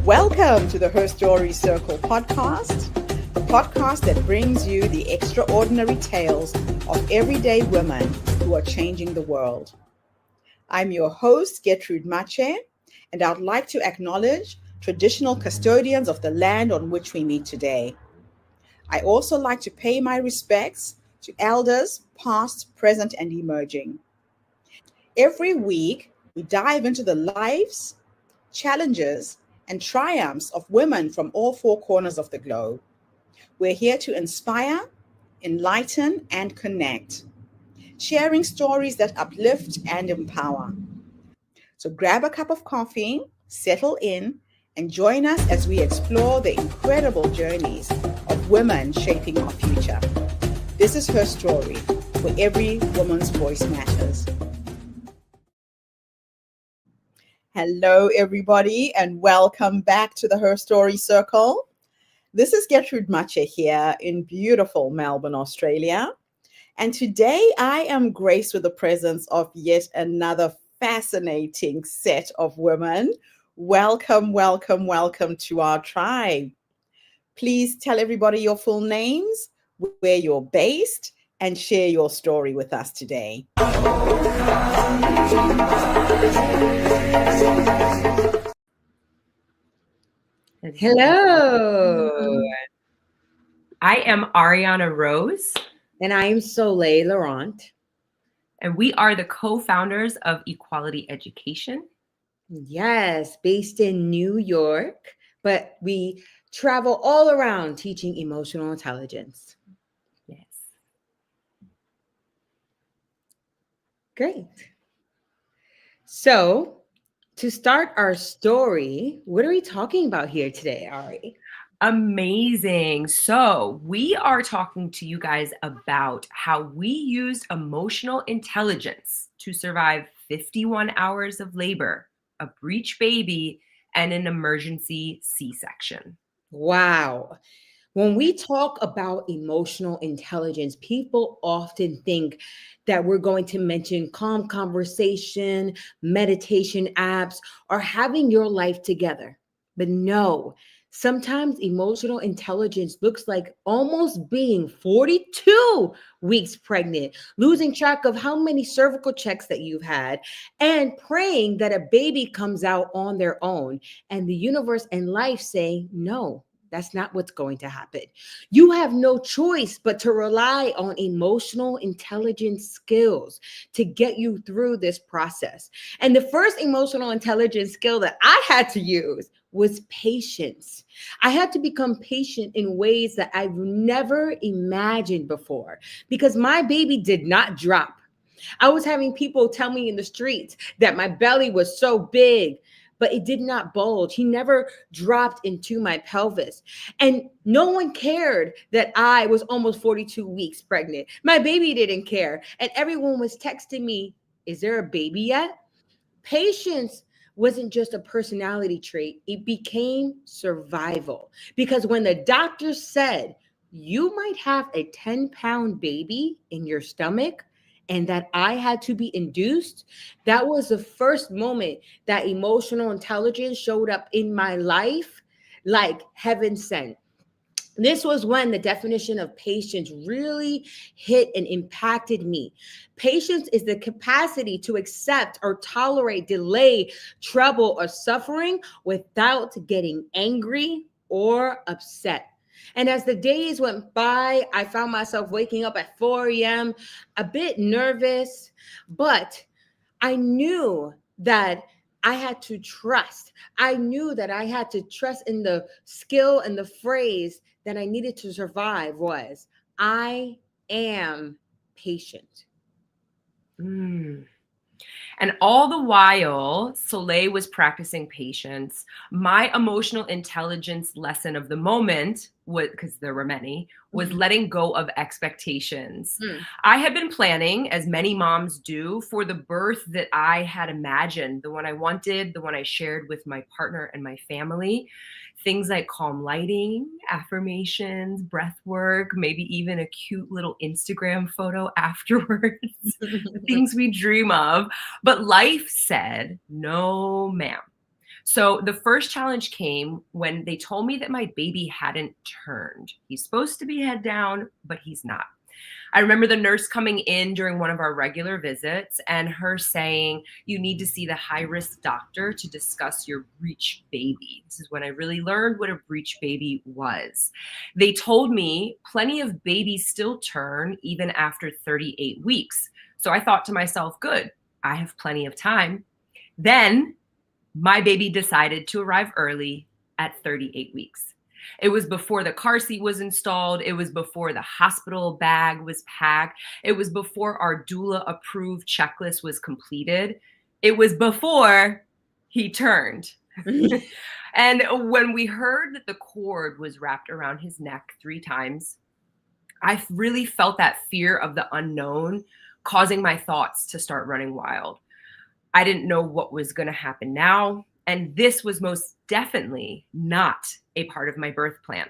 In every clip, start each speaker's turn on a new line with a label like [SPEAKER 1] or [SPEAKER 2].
[SPEAKER 1] Welcome to the HerStory Circle podcast, the podcast that brings you the extraordinary tales of everyday women who are changing the world. I'm your host, Gertrude Mache, and I'd like to acknowledge traditional custodians of the land on which we meet today. I also like to pay my respects to elders, past, present, and emerging. Every week, we dive into the lives, challenges, and triumphs of women from all four corners of the globe. We're here to inspire, enlighten, and connect, sharing stories that uplift and empower. So grab a cup of coffee, settle in, and join us as we explore the incredible journeys of women shaping our future. This is HerStory, where every woman's voice matters. Hello, everybody, and welcome back to the HerStory Circle. This is Gertrude Mache here in beautiful Melbourne, Australia. And today I am graced with the presence of yet another fascinating set of women. Welcome, welcome, welcome to our tribe. Please tell everybody your full names, where you're based, and share your story with us today.
[SPEAKER 2] Hello.
[SPEAKER 3] I am Arianna Rose.
[SPEAKER 2] And I am Soleil Laurent.
[SPEAKER 3] And we are the co-founders of Equality Education.
[SPEAKER 2] Yes, based in New York, but we travel all around teaching emotional intelligence.
[SPEAKER 3] Yes.
[SPEAKER 2] Great. So, to start our story, what are we talking about here today, Ari?
[SPEAKER 3] Amazing. So we are talking to you guys about how we used emotional intelligence to survive 51 hours of labor, a breech baby, and an emergency C-section.
[SPEAKER 2] Wow. When we talk about emotional intelligence, people often think that we're going to mention calm conversation, meditation apps, or having your life together. But no, sometimes emotional intelligence looks like almost being 42 weeks pregnant, losing track of how many cervical checks that you've had, and praying that a baby comes out on their own, and the universe and life say, no. That's not what's going to happen. You have no choice but to rely on emotional intelligence skills to get you through this process. And the first emotional intelligence skill that I had to use was patience. I had to become patient in ways that I've never imagined before because my baby did not drop. I was having people tell me in the streets that my belly was so big, but it did not bulge. He never dropped into my pelvis. And no one cared that I was almost 42 weeks pregnant. My baby didn't care. And everyone was texting me, is there a baby yet? Patience wasn't just a personality trait. It became survival. Because when the doctor said, you might have a 10-pound baby in your stomach, and that I had to be induced, that was the first moment that emotional intelligence showed up in my life like heaven sent. This was when the definition of patience really hit and impacted me. Patience is the capacity to accept or tolerate delay, trouble, or suffering without getting angry or upset. And as the days went by, I found myself waking up at 4 a.m., a bit nervous, but I knew that I had to trust. I knew that I had to trust in the skill and the phrase that I needed to survive was, I am patient.
[SPEAKER 3] And all the while, Soleil was practicing patience. My emotional intelligence lesson of the moment, because there were many, was letting go of expectations. I had been planning, as many moms do, for the birth that I had imagined, the one I wanted, the one I shared with my partner and my family. Things like calm lighting, affirmations, breath work, maybe even a cute little Instagram photo afterwards, the things we dream of. But life said, no, ma'am. So the first challenge came when they told me that my baby hadn't turned. He's supposed to be head down, but he's not. I remember the nurse coming in during one of our regular visits and her saying, "You need to see the high risk doctor to discuss your breech baby." This is when I really learned what a breech baby was. They told me plenty of babies still turn even after 38 weeks. So I thought to myself, good, I have plenty of time. Then my baby decided to arrive early at 38 weeks. It was before the car seat was installed. It was before the hospital bag was packed. It was before our doula approved checklist was completed. It was before he turned. And when we heard that the cord was wrapped around his neck 3 times, I really felt that fear of the unknown causing my thoughts to start running wild. I didn't know what was going to happen now. And this was most definitely not a part of my birth plan.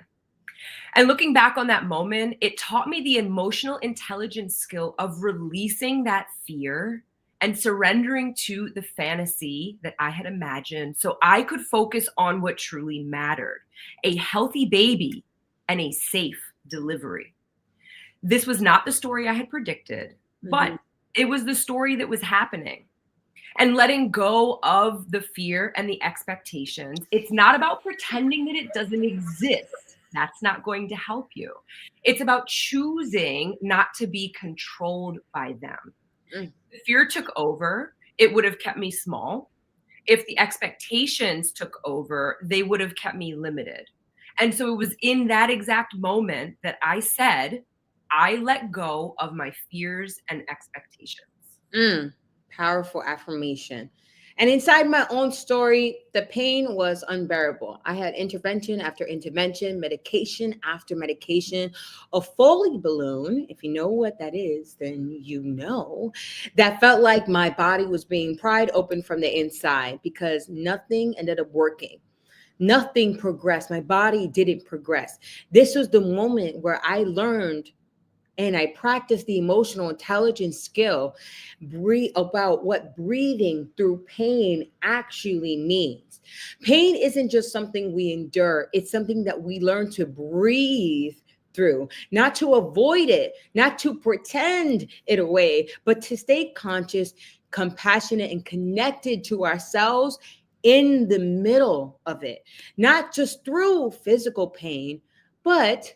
[SPEAKER 3] And looking back on that moment, it taught me the emotional intelligence skill of releasing that fear and surrendering to the fantasy that I had imagined so I could focus on what truly mattered: a healthy baby and a safe delivery. This was not the story I had predicted, but it was the story that was happening. And letting go of the fear and the expectations. It's not about pretending that it doesn't exist. That's not going to help you. It's about choosing not to be controlled by them. If fear took over, it would have kept me small. If the expectations took over, they would have kept me limited. And so it was in that exact moment that I said, I let go of my fears and expectations.
[SPEAKER 2] Powerful affirmation. And inside my own story, the pain was unbearable. I had intervention after intervention, medication after medication, a Foley balloon. If you know what that is, then you know. That felt like my body was being pried open from the inside because nothing ended up working. Nothing progressed. My body didn't progress. This was the moment where I learned and I practiced the emotional intelligence skill about what breathing through pain actually means. Pain isn't just something we endure, it's something that we learn to breathe through, not to avoid it, not to pretend it away, but to stay conscious, compassionate, and connected to ourselves in the middle of it, not just through physical pain, but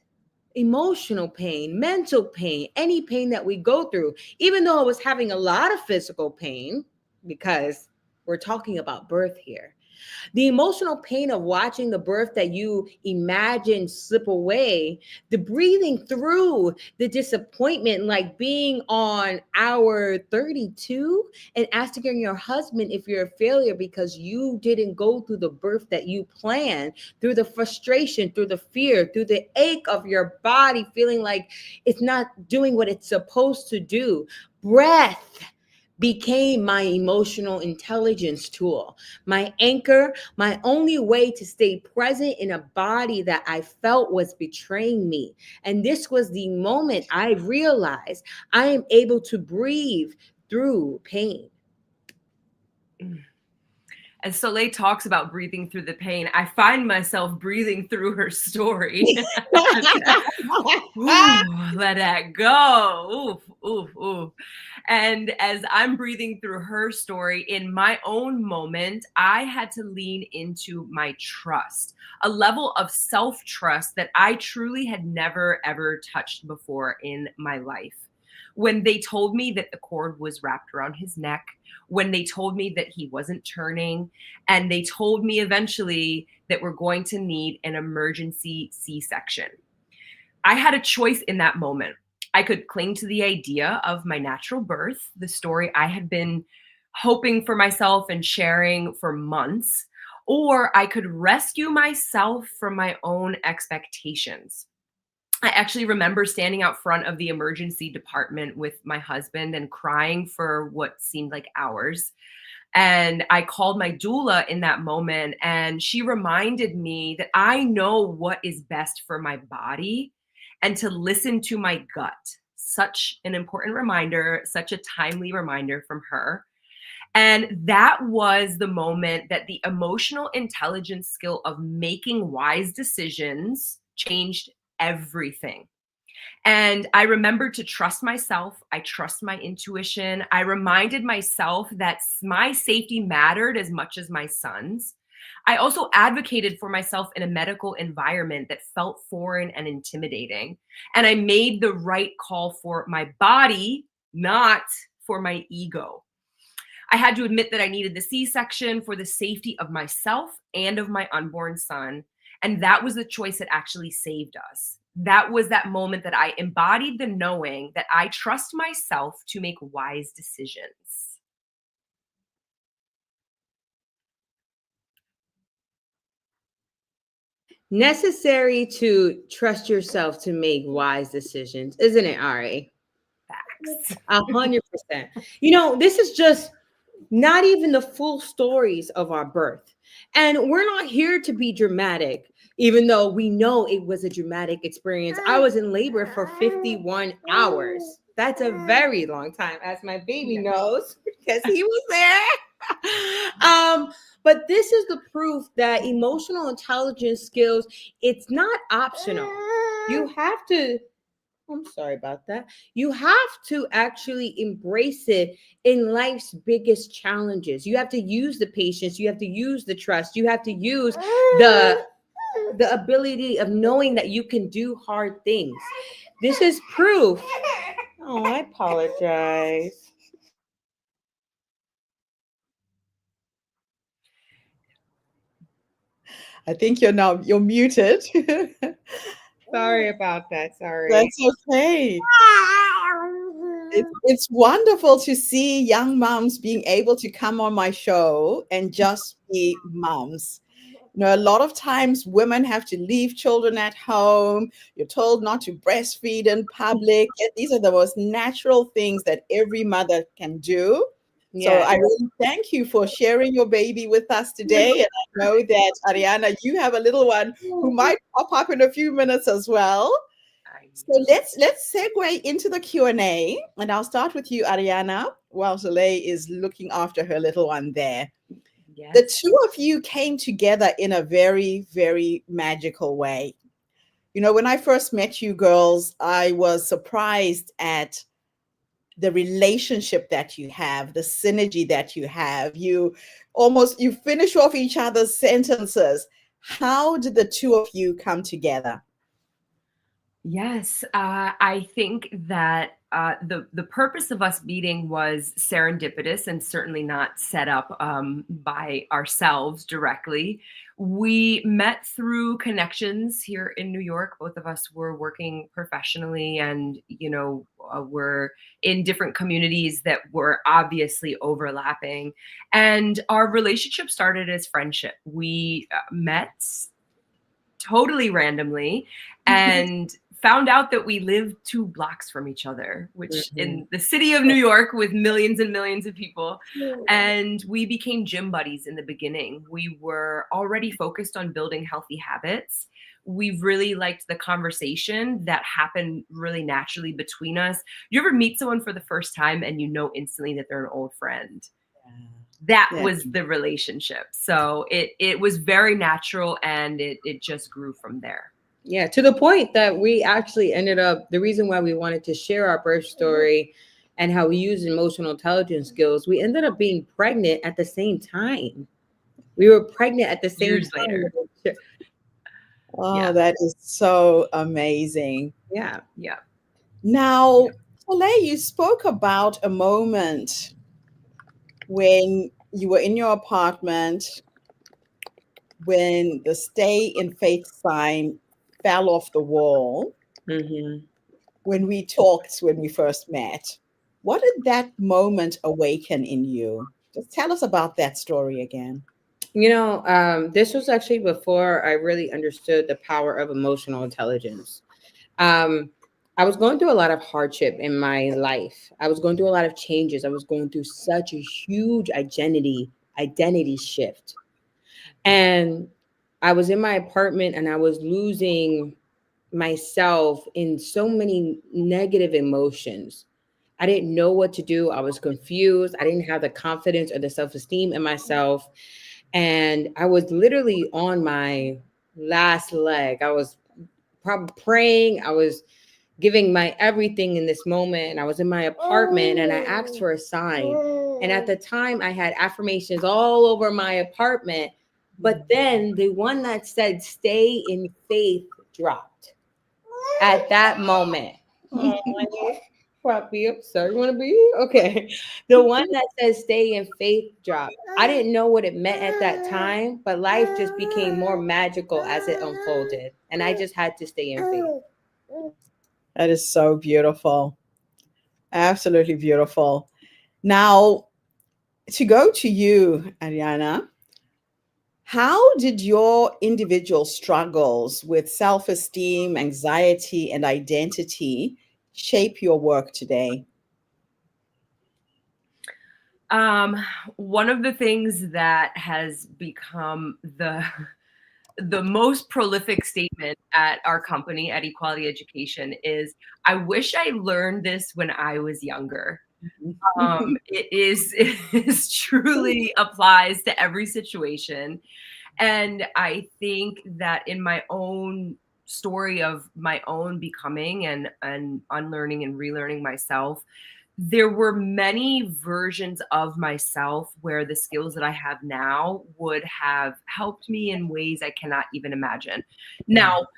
[SPEAKER 2] emotional pain, mental pain, any pain that we go through, even though I was having a lot of physical pain, because we're talking about birth here. The emotional pain of watching the birth that you imagine slip away, the breathing through the disappointment, like being on hour 32 and asking your husband if you're a failure because you didn't go through the birth that you planned, through the frustration, through the fear, through the ache of your body, feeling like it's not doing what it's supposed to do. Breath became my emotional intelligence tool, my anchor, my only way to stay present in a body that I felt was betraying me. And this was the moment I realized I am able to breathe through pain.
[SPEAKER 3] As Soleil talks about breathing through the pain, I find myself breathing through her story. Ooh, let that go. Oof, oof, oof. And as I'm breathing through her story, in my own moment, I had to lean into my trust, a level of self-trust that I truly had never, ever touched before in my life. When they told me that the cord was wrapped around his neck, when they told me that he wasn't turning, and they told me eventually that we're going to need an emergency C-section. I had a choice in that moment. I could cling to the idea of my natural birth, the story I had been hoping for myself and sharing for months, or I could rescue myself from my own expectations. I actually remember standing out front of the emergency department with my husband and crying for what seemed like hours. And I called my doula in that moment, and she reminded me that I know what is best for my body and to listen to my gut. Such an important reminder, such a timely reminder from her. And that was the moment that the emotional intelligence skill of making wise decisions changed everything. And I remembered to trust myself. I trust my intuition. I reminded myself that my safety mattered as much as my son's. I also advocated for myself in a medical environment that felt foreign and intimidating. And I made the right call for my body, not for my ego. I had to admit that I needed the C-section for the safety of myself and of my unborn son. And that was the choice that actually saved us. That was that moment that I embodied the knowing that I trust myself to make wise decisions.
[SPEAKER 2] Necessary to trust yourself to make wise decisions, isn't it, Ari?
[SPEAKER 3] Facts.
[SPEAKER 2] 100%. You know, this is just not even the full stories of our birth. And we're not here to be dramatic, even though we know it was a dramatic experience. I was in labor for 51 hours. That's a very long time, as my baby knows, because he was there. But this is the proof that emotional intelligence skills, it's not optional. You have to, I'm sorry about that. You have to actually embrace it in life's biggest challenges. You have to use the patience, you have to use the trust, you have to use the ability of knowing that you can do hard things. This is proof. Oh, I apologize.
[SPEAKER 1] I think you're muted.
[SPEAKER 2] Sorry about that. Sorry.
[SPEAKER 1] That's okay. It's wonderful to see young moms being able to come on my show and just be moms. You know, a lot of times women have to leave children at home. You're told not to breastfeed in public. And these are the most natural things that every mother can do. So
[SPEAKER 2] Yeah.
[SPEAKER 1] I really thank you for sharing your baby with us today. And I know that, Arianna, you have a little one who might pop up in a few minutes as well. So let's segue into the Q&A, and I'll start with you, Arianna, while Soleil is looking after her little one there.
[SPEAKER 3] Yes.
[SPEAKER 1] The two of you came together in a very, very magical way. You know, when I first met you girls, I was surprised at the relationship that you have, the synergy that you have. You finish off each other's sentences. How did the two of you come together?
[SPEAKER 3] Yes, I think that the purpose of us meeting was serendipitous and certainly not set up by ourselves directly. We met through connections here in New York. Both of us were working professionally, and we're in different communities that were obviously overlapping. And our relationship started as friendship. We met totally randomly and found out that we lived 2 blocks from each other, which in the city of New York with millions and millions of people. And we became gym buddies in the beginning. We were already focused on building healthy habits. We really liked the conversation that happened really naturally between us. You ever meet someone for the first time and you know instantly that they're an old friend? That was the relationship. So it was very natural, and it just grew from there.
[SPEAKER 2] Yeah, to the point that we actually ended up, the reason why we wanted to share our birth story and how we use emotional intelligence skills, we ended up being pregnant at the same time. We were pregnant at the same
[SPEAKER 3] Years
[SPEAKER 2] time.
[SPEAKER 3] later.
[SPEAKER 1] Oh,
[SPEAKER 3] Yeah.
[SPEAKER 1] that is so amazing.
[SPEAKER 2] Yeah.
[SPEAKER 3] Yeah.
[SPEAKER 1] Now, Soleil, you spoke about a moment when you were in your apartment, when the stay in faith sign fell off the wall, when we talked, when we first met. What did that moment awaken in you? Just tell us about that story again.
[SPEAKER 2] You know, this was actually before I really understood the power of emotional intelligence. I was going through a lot of hardship in my life. I was going through a lot of changes. I was going through such a huge identity shift. And I was in my apartment and I was losing myself in so many negative emotions. I didn't know what to do. I was confused. I didn't have the confidence or the self-esteem in myself. And I was literally on my last leg. I was probably praying. I was giving my everything in this moment. And I was in my apartment and I asked for a sign. And at the time, I had affirmations all over my apartment. But then the one that said, stay in faith, dropped at that moment. Puppy, I'm sorry. You want to be here? Okay. The one that says stay in faith dropped. I didn't know what it meant at that time, but life just became more magical as it unfolded. And I just had to stay in faith.
[SPEAKER 1] That is so beautiful. Absolutely beautiful. Now, to go to you, Arianna, how did your individual struggles with self-esteem, anxiety, and identity shape your work today?
[SPEAKER 3] One of the things that has become the most prolific statement at our company at Equality Education is, I wish I learned this when I was younger. It is truly applies to every situation. And I think that in my own story of my own becoming and unlearning and relearning myself, there were many versions of myself where the skills that I have now would have helped me in ways I cannot even imagine. Now,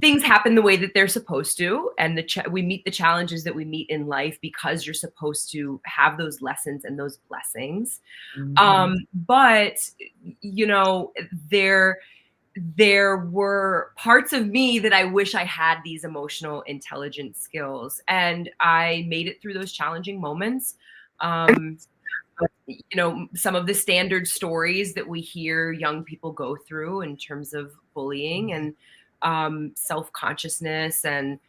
[SPEAKER 3] things happen the way that they're supposed to, and we meet the challenges that we meet in life because you're supposed to have those lessons and those blessings. But you know, there were parts of me that I wish I had these emotional intelligence skills, and I made it through those challenging moments. You know, some of the standard stories that we hear young people go through in terms of bullying and self-consciousness and,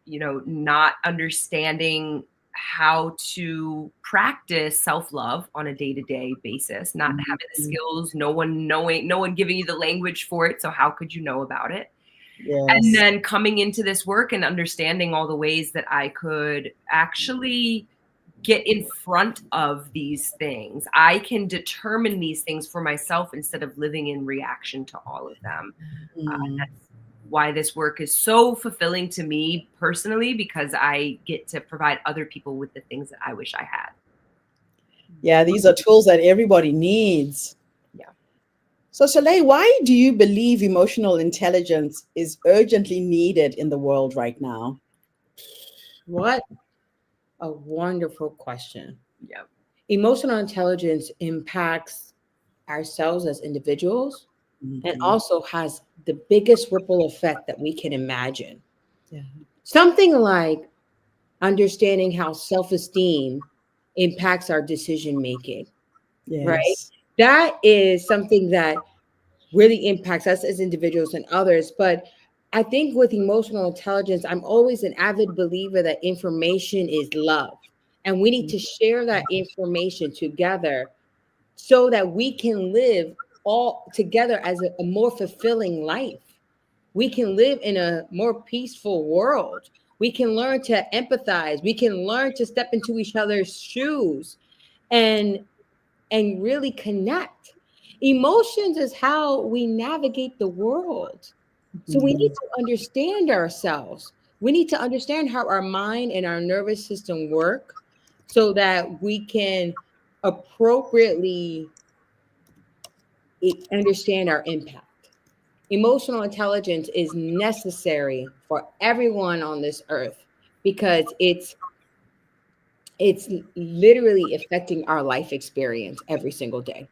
[SPEAKER 3] you know, not understanding how to practice self-love on a day-to-day basis, not having the skills, no one giving you the language for it. So how could you know about it?
[SPEAKER 1] Yes.
[SPEAKER 3] And then coming into this work and understanding all the ways that I could actually get in front of these things. I can determine these things for myself instead of living in reaction to all of them. That's why this work is so fulfilling to me personally, because I get to provide other people with the things that I wish I had.
[SPEAKER 1] Yeah, these are tools that everybody needs.
[SPEAKER 3] Yeah.
[SPEAKER 1] So, Soleil, why do you believe emotional intelligence is urgently needed in the world right now?
[SPEAKER 2] What a wonderful question.
[SPEAKER 3] Yeah.
[SPEAKER 2] Emotional intelligence impacts ourselves as individuals and also has the biggest ripple effect that we can imagine.
[SPEAKER 1] Yeah.
[SPEAKER 2] Something like understanding how self-esteem impacts our decision making, right?
[SPEAKER 1] Yes.
[SPEAKER 2] That is something that really impacts us as individuals and others. But I think with emotional intelligence, I'm always an avid believer that information is love. And we need to share that information together so that we can live all together as a more fulfilling life. We can live in a more peaceful world. We can learn to empathize. We can learn to step into each other's shoes and really connect. Emotions is how we navigate the world. So we need to understand ourselves. We need to understand how our mind and our nervous system work so that we can appropriately understand our impact. Emotional intelligence is necessary for everyone on this earth because it's literally affecting our life experience every single day.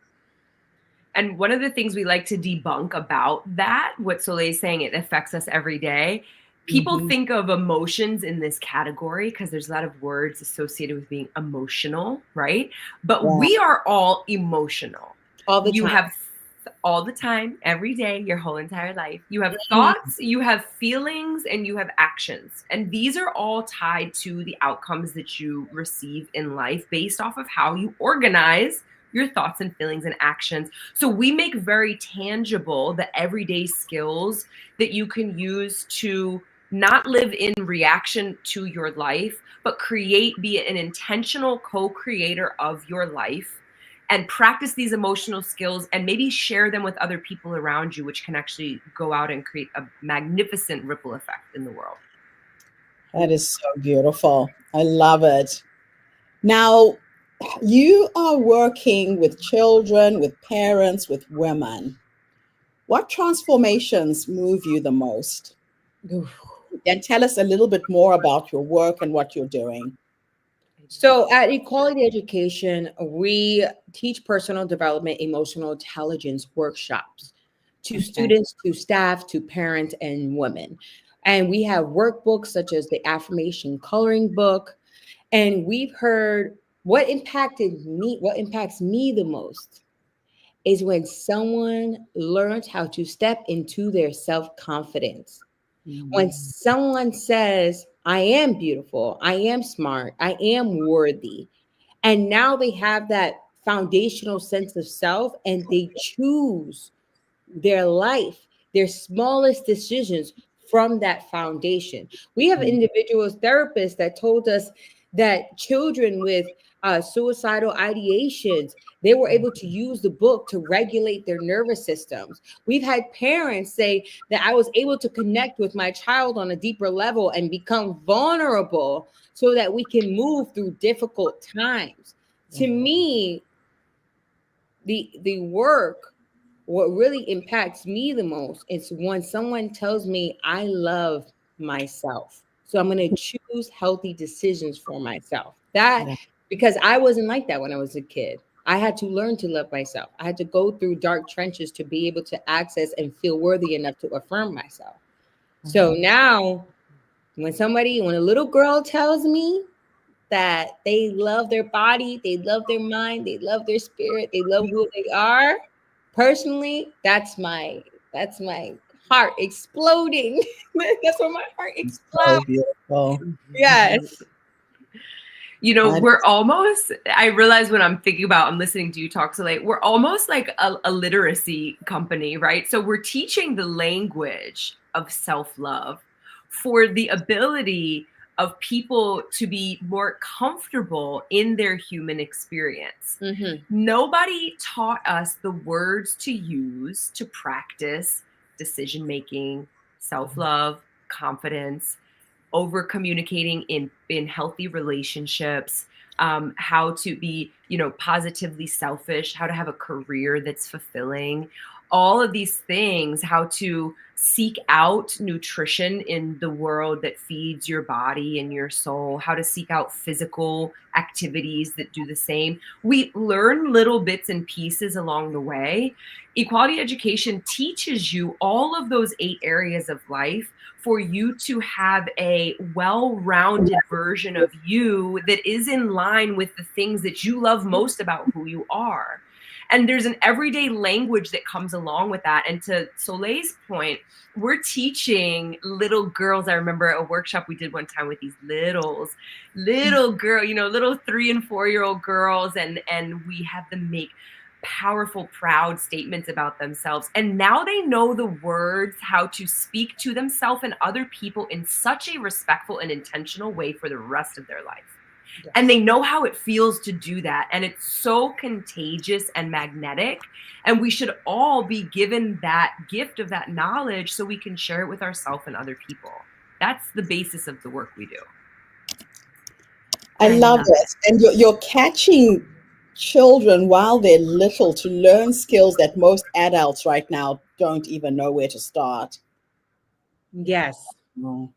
[SPEAKER 3] And one of the things we like to debunk about that, what Soleil is saying, it affects us every day. People think of emotions in this category because there's a lot of words associated with being emotional, right? But we are all emotional.
[SPEAKER 2] All the time.
[SPEAKER 3] You have all the time, every day, your whole entire life. You have thoughts, you have feelings, and you have actions. And these are all tied to the outcomes that you receive in life based off of how you organize your thoughts and feelings and actions. So we make very tangible the everyday skills that you can use to not live in reaction to your life, but be an intentional co-creator of your life, and practice these emotional skills and maybe share them with other people around you, which can actually go out and create a magnificent ripple effect in the world.
[SPEAKER 1] That is so beautiful. I love it. Now, you are working with children, with parents, with women. What transformations move you the most? And tell us a little bit more about your work and what you're doing.
[SPEAKER 2] So at Equality Education, we teach personal development, emotional intelligence workshops to students, to staff, to parents, and women. And we have workbooks such as the affirmation coloring book. And we've heard what impacts me the most is when someone learns how to step into their self-confidence. When someone says, I am beautiful, I am smart, I am worthy, and now they have that foundational sense of self and they choose their life, their smallest decisions from that foundation. We have individuals, therapists that told us that children with suicidal ideations, they were able to use the book to regulate their nervous systems. We've had parents say that I was able to connect with my child on a deeper level and become vulnerable so that we can move through difficult times. To me, the work, what really impacts me the most is when someone tells me I love myself. So I'm going to choose healthy decisions for myself. Because I wasn't like that when I was a kid. I had to learn to love myself. I had to go through dark trenches to be able to access and feel worthy enough to affirm myself. So now when a little girl tells me that they love their body, they love their mind, they love their spirit, they love who they are, personally, that's my heart exploding. That's where my heart explodes.
[SPEAKER 1] So beautiful.
[SPEAKER 2] Yes.
[SPEAKER 3] You know, I realize when I'm listening to you talk, Soleil, we're almost like a literacy company, right? So we're teaching the language of self-love for the ability of people to be more comfortable in their human experience. Nobody taught us the words to use to practice decision-making, self-love, confidence, over communicating in healthy relationships, how to be, positively selfish, how to have a career that's fulfilling, all of these things, how to seek out nutrition in the world that feeds your body and your soul, how to seek out physical activities that do the same. We learn little bits and pieces along the way. Equality education teaches you all of those 8 areas of life for you to have a well-rounded version of you that is in line with the things that you love most about who you are. And there's an everyday language that comes along with that. And to Soleil's point, we're teaching little girls. I remember a workshop we did one time with these little girl, little 3 and 4-year-old girls. And we have them make powerful, proud statements about themselves. And now they know the words, how to speak to themselves and other people in such a respectful and intentional way for the rest of their life. Yes. And they know how it feels to do that. And it's so contagious and magnetic. And we should all be given that gift of that knowledge so we can share it with ourselves and other people. That's the basis of the work we do.
[SPEAKER 1] I love it. And you're catching children while they're little to learn skills that most adults right now don't even know where to start.
[SPEAKER 2] Yes.
[SPEAKER 1] Oh,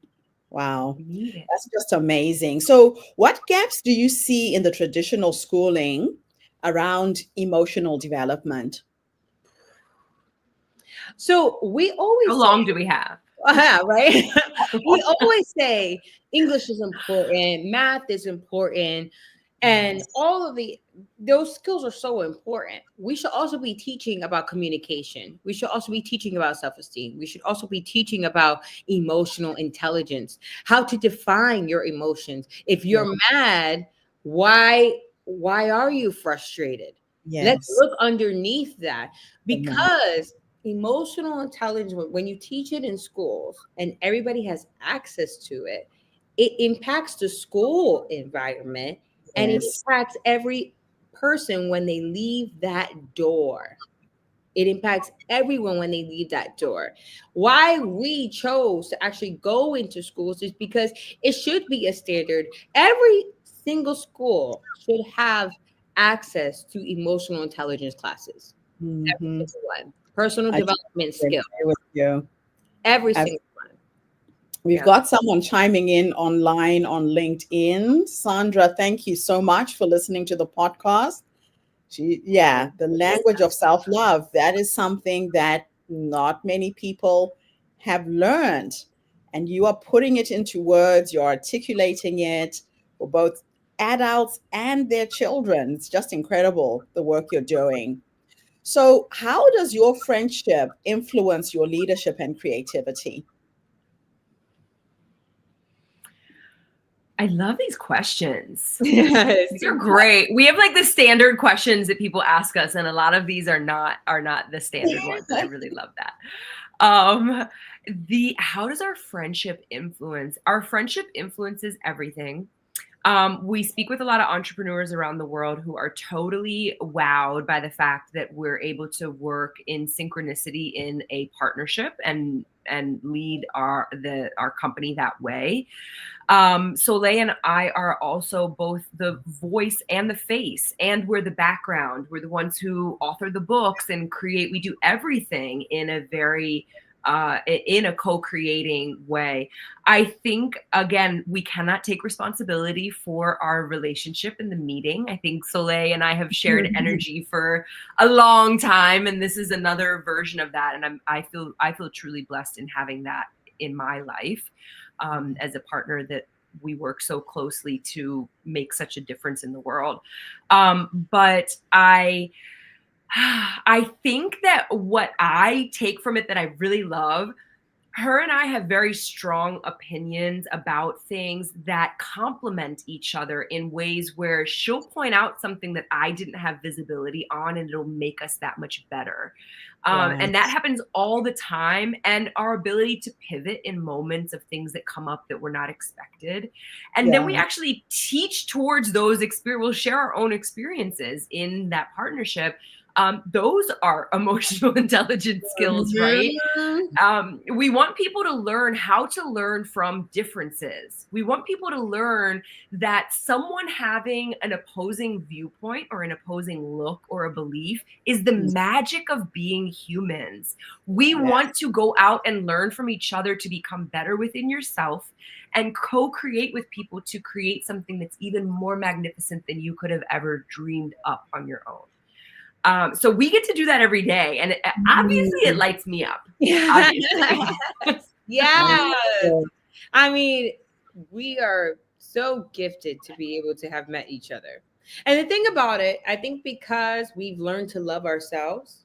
[SPEAKER 1] wow. That's just amazing. So what gaps do you see in the traditional schooling around emotional development?
[SPEAKER 2] So we always
[SPEAKER 3] How long do we have?
[SPEAKER 2] Right? We always say English is important, math is important, and all of those skills are so important. We should also be teaching about communication. We should also be teaching about self-esteem. We should also be teaching about emotional intelligence, how to define your emotions. If you're mad, why are you frustrated? Let's look underneath that, because Emotional intelligence, when you teach it in schools and everybody has access to it, it impacts the school environment and it
[SPEAKER 1] Yes.
[SPEAKER 2] impacts every person when they leave that door. It impacts everyone when they leave that door. Why we chose to actually go into schools is because it should be a standard. Every single school should have access to emotional intelligence classes. Every
[SPEAKER 1] Hmm.
[SPEAKER 2] single one. Personal
[SPEAKER 1] I
[SPEAKER 2] development
[SPEAKER 1] totally
[SPEAKER 2] skill.
[SPEAKER 1] agree with you.
[SPEAKER 2] Every
[SPEAKER 1] I've,
[SPEAKER 2] single one.
[SPEAKER 1] we've
[SPEAKER 2] Yeah.
[SPEAKER 1] got someone chiming in online on LinkedIn. Sandra, thank you so much for listening to the podcast. Yeah, the language of self love, that is something that not many people have learned. And you are putting it into words, you're articulating it for both adults and their children. It's just incredible the work you're doing. So, how does your friendship influence your leadership and creativity?
[SPEAKER 3] I love these questions.
[SPEAKER 2] Yes.
[SPEAKER 3] These are great. We have like the standard questions that people ask us, and a lot of these are not the standard ones, and I really love that. Um, the how does our friendship influence? Our friendship influences everything. We speak with a lot of entrepreneurs around the world who are totally wowed by the fact that we're able to work in synchronicity in a partnership and lead our company that way. Soleil and I are also both the voice and the face, and we're the background. We're the ones who author the books and create. We do everything in a very in a co-creating way. I think again, we cannot take responsibility for our relationship in the meeting. I think Soleil and I have shared energy for a long time, and this is another version of that. And I feel truly blessed in having that in my life. As a partner that we work so closely to make such a difference in the world. But I think that what I take from it that I really love, her and I have very strong opinions about things that complement each other in ways where she'll point out something that I didn't have visibility on, and it'll make us that much better.
[SPEAKER 1] Right.
[SPEAKER 3] And that happens all the time. And our ability to pivot in moments of things that come up that were not expected. And then
[SPEAKER 1] Yeah.
[SPEAKER 3] we actually teach towards those experiences. We'll share our own experiences in that partnership. Those are emotional intelligence skills, right? We want people to learn how to learn from differences. We want people to learn that someone having an opposing viewpoint or an opposing look or a belief is the magic of being humans. We
[SPEAKER 1] Yes.
[SPEAKER 3] want to go out and learn from each other to become better within yourself and co-create with people to create something that's even more magnificent than you could have ever dreamed up on your own. So we get to do that every day, and obviously it lights me up. Obviously.
[SPEAKER 2] Yes. I mean, we are so gifted to be able to have met each other. And the thing about it, I think because we've learned to love ourselves,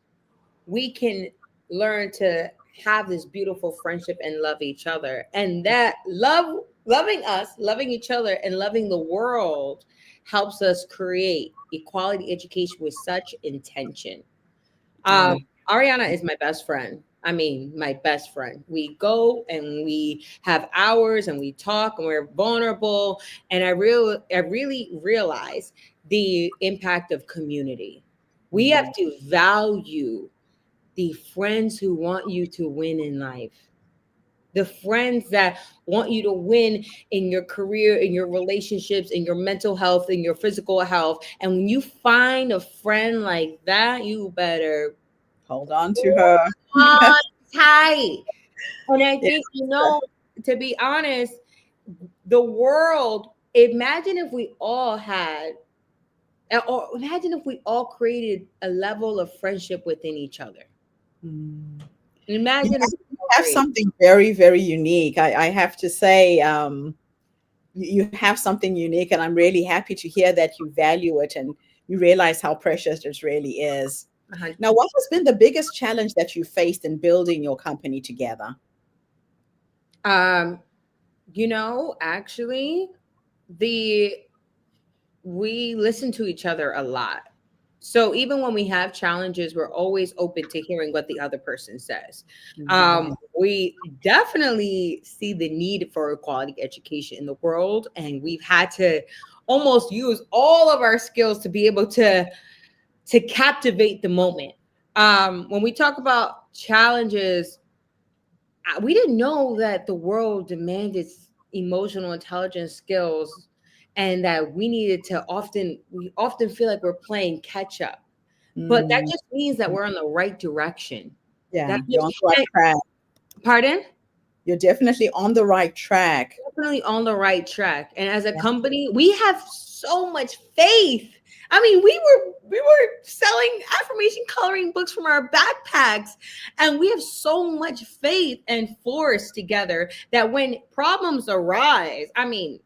[SPEAKER 2] we can learn to have this beautiful friendship and love each other. And that loving us, loving each other, and loving the world helps us create equality education with such intention. Arianna is my best friend. I mean, my best friend. We go and we have hours and we talk and we're vulnerable. And I really realize the impact of community. We have to value the friends who want you to win in life. The friends that want you to win in your career, in your relationships, in your mental health, in your physical health. And when you find a friend like that, you better
[SPEAKER 1] Hold on to her.
[SPEAKER 2] on tight. And I
[SPEAKER 1] Yes.
[SPEAKER 2] think, to be honest, the world, imagine if we all had, or imagine if we all created a level of friendship within each other. Imagine if we all
[SPEAKER 1] Have
[SPEAKER 2] created.
[SPEAKER 1] something very, very unique. I have to say, you have something unique, and I'm really happy to hear that you value it and you realize how precious it really is. Now, what has been the biggest challenge that you faced in building your company together?
[SPEAKER 2] Actually, the we listen to each other a lot. So even when we have challenges, we're always open to hearing what the other person says.
[SPEAKER 1] Mhm.
[SPEAKER 2] We definitely see the need for a quality education in the world, and we've had to almost use all of our skills to be able to captivate the moment. When we talk about challenges, we didn't know that the world demanded emotional intelligence skills, and that we often feel like we're playing catch up. But that
[SPEAKER 1] Mm,
[SPEAKER 2] just means that we're on the right direction.
[SPEAKER 1] yeah,
[SPEAKER 2] That
[SPEAKER 1] you're
[SPEAKER 2] just,
[SPEAKER 1] on the right
[SPEAKER 2] and-
[SPEAKER 1] track.
[SPEAKER 2] pardon?
[SPEAKER 1] You're definitely on the right track.
[SPEAKER 2] Definitely on the right track. And as a
[SPEAKER 1] Yeah.
[SPEAKER 2] company, we have so much faith. I mean, we were selling affirmation coloring books from our backpacks, and we have so much faith and force together that when problems arise, I mean,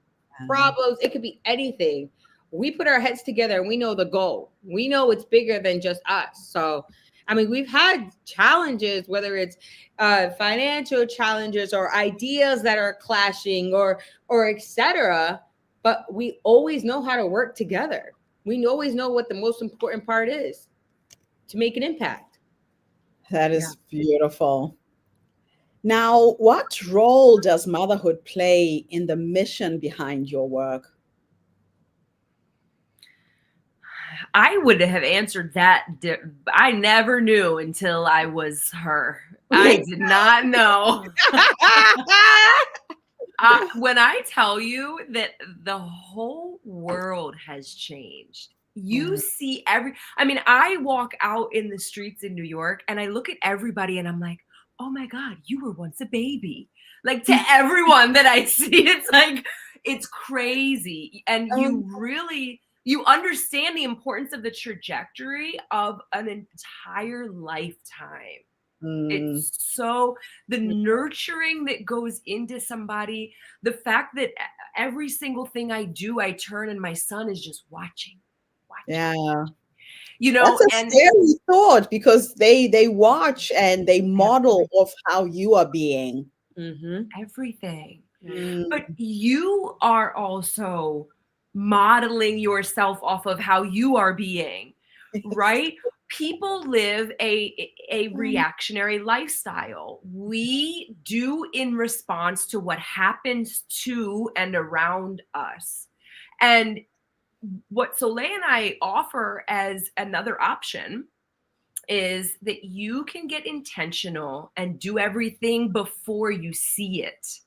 [SPEAKER 2] problems, it could be anything. We put our heads together and we know the goal. We know it's bigger than just us. So, I mean, we've had challenges, whether it's financial challenges or ideas that are clashing or etc. But we always know how to work together. We always know what the most important part is to make an impact.
[SPEAKER 1] That
[SPEAKER 2] Yeah.
[SPEAKER 1] is beautiful. Now, what role does motherhood play in the mission behind your work?
[SPEAKER 3] I would have answered that. I never knew until I was her. I did not know. When I tell you that the whole world has changed, you
[SPEAKER 1] Mhm.
[SPEAKER 3] see I mean, I walk out in the streets in New York and I look at everybody and I'm like, oh my God, you were once a baby. Like to everyone that I see, it's like, it's crazy. And you understand the importance of the trajectory of an entire lifetime.
[SPEAKER 1] Mm,
[SPEAKER 3] It's so the nurturing that goes into somebody, the fact that every single thing I do, I turn and my son is just watching,
[SPEAKER 1] yeah. That's
[SPEAKER 3] you know,
[SPEAKER 1] a
[SPEAKER 3] and
[SPEAKER 1] scary thought because they watch and they model of how you are being.
[SPEAKER 2] Mm-hmm.
[SPEAKER 3] everything.
[SPEAKER 1] Mm,
[SPEAKER 3] But you are also modeling yourself off of how you are being, right? People live a reactionary lifestyle. We do in response to what happens to and around us. And what Soleil and I offer as another option is that you can get intentional and do everything before you see it.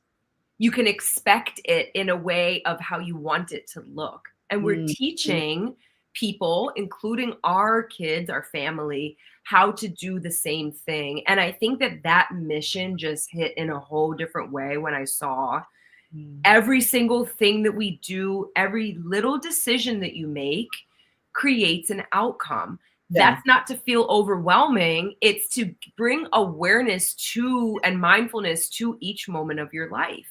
[SPEAKER 3] You can expect it in a way of how you want it to look. And we're
[SPEAKER 1] mm, mm.
[SPEAKER 3] teaching people, including our kids, our family, how to do the same thing. And I think that that mission just hit in a whole different way when I saw every single thing that we do, every little decision that you make creates an outcome.
[SPEAKER 1] Yeah.
[SPEAKER 3] That's not to feel overwhelming. It's to bring awareness to and mindfulness to each moment of your life.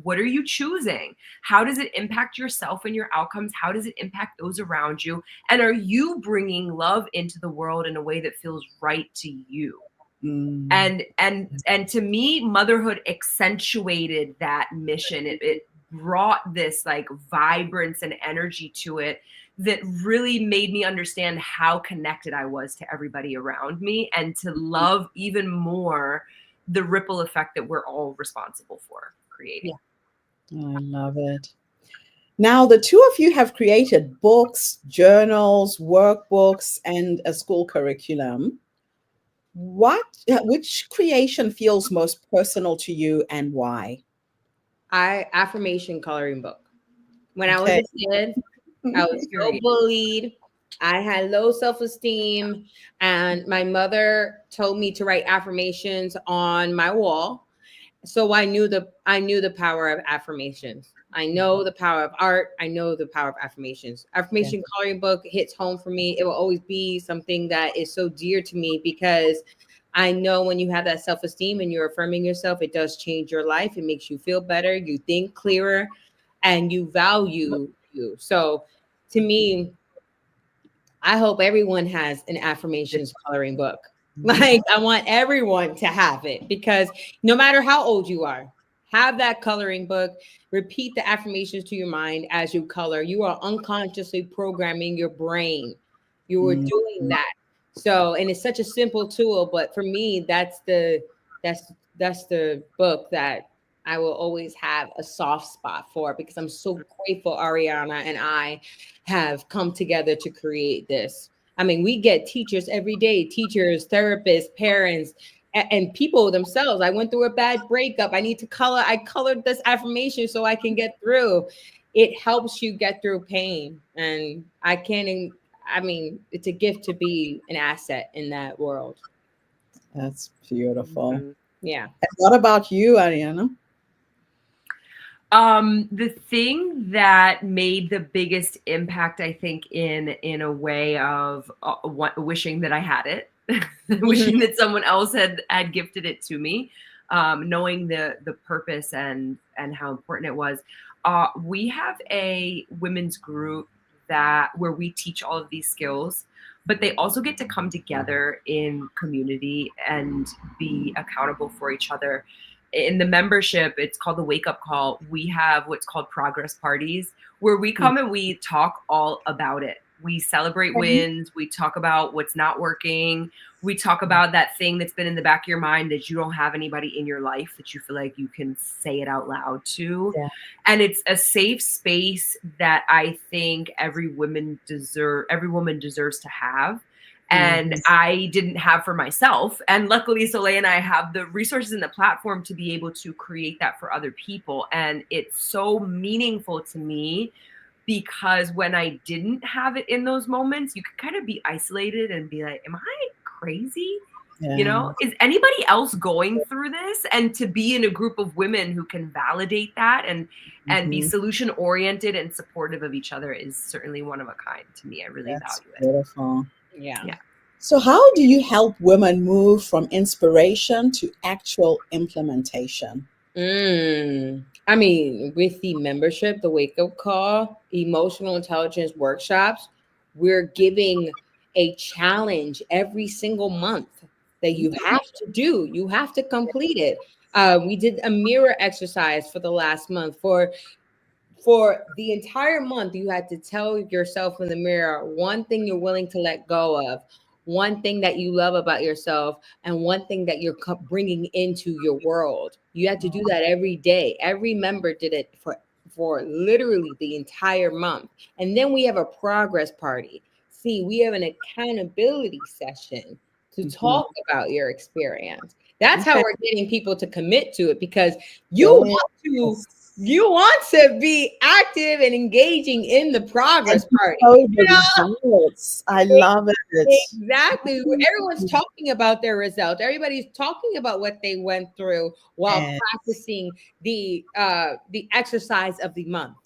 [SPEAKER 3] What are you choosing? How does it impact yourself and your outcomes? How does it impact those around you? And are you bringing love into the world in a way that feels right to you?
[SPEAKER 1] Mm.
[SPEAKER 3] And to me, motherhood accentuated that mission. It brought this like vibrance and energy to it that really made me understand how connected I was to everybody around me and to love even more the ripple effect that we're all responsible for creating.
[SPEAKER 1] I love it. Now, the two of you have created books, journals, workbooks, and a school curriculum. Which creation feels most personal to you and why?
[SPEAKER 2] Affirmation coloring book. When I was
[SPEAKER 1] Okay.
[SPEAKER 2] a kid, I was so
[SPEAKER 3] Period.
[SPEAKER 2] bullied. I had low self-esteem, and my mother told me to write affirmations on my wall. So I knew the power of affirmations. I know the power of art. I know the power of affirmations. Affirmation coloring book hits home for me. It will always be something that is so dear to me because I know when you have that self-esteem and you're affirming yourself, it does change your life. It makes you feel better. You think clearer and you value you. So to me, I hope everyone has an affirmations coloring book. Like, I want everyone to have it because no matter how old you are, have that coloring book. Repeat the affirmations to your mind as you color. You are unconsciously programming your brain You were doing that. So, and it's such a simple tool, but for me, that's the book that I will always have a soft spot for, because I'm so grateful Arianna and I have come together to create this. I mean, we get teachers every day, teachers, therapists, parents, and people themselves. I went through a bad breakup. I colored this affirmation so I can get through. It helps you get through pain. And I mean, it's a gift to be an asset in that world.
[SPEAKER 1] That's beautiful.
[SPEAKER 2] Mm-hmm. Yeah.
[SPEAKER 1] And what about you, Arianna?
[SPEAKER 3] The thing that made the biggest impact, I think, in a way of wishing that I had it, wishing that someone else had gifted it to me, knowing the purpose and how important it was. We have a women's group where we teach all of these skills, but they also get to come together in community and be accountable for each other. In the membership, it's called the Wake Up Call. We have what's called progress parties, where we come and we talk all about it. We celebrate wins. We talk about what's not working. We talk about that thing that's been in the back of your mind that you don't have anybody in your life that you feel like you can say it out loud to. Yeah. And it's a safe space that I think every woman deserves to have. And I didn't have for myself. And luckily, Soleil and I have the resources and the platform to be able to create that for other people. And it's so meaningful to me, because when I didn't have it in those moments, you could kind of be isolated and be like, am I crazy? Yeah. You know, is anybody else going through this? And to be in a group of women who can validate that and be solution oriented and supportive of each other is certainly one of a kind to me. I really value it.
[SPEAKER 1] Beautiful.
[SPEAKER 2] Yeah.
[SPEAKER 1] So how do you help women move from inspiration to actual implementation?
[SPEAKER 2] I mean, with the membership, the Wake Up Call, emotional intelligence workshops, we're giving a challenge every single month that you have to do. You have to complete it. We did a mirror exercise for the last month. For the entire month, you had to tell yourself in the mirror one thing you're willing to let go of, one thing that you love about yourself, and one thing that you're bringing into your world. You had to do that every day. Every member did it for literally the entire month. And then we have a progress party. See, we have an accountability session to talk about your experience. That's how we're getting people to commit to it, because you want to be active and engaging in the progress party.
[SPEAKER 1] I love it.
[SPEAKER 2] Exactly. Everyone's talking about their results. Everybody's talking about what they went through while practicing the exercise of the month.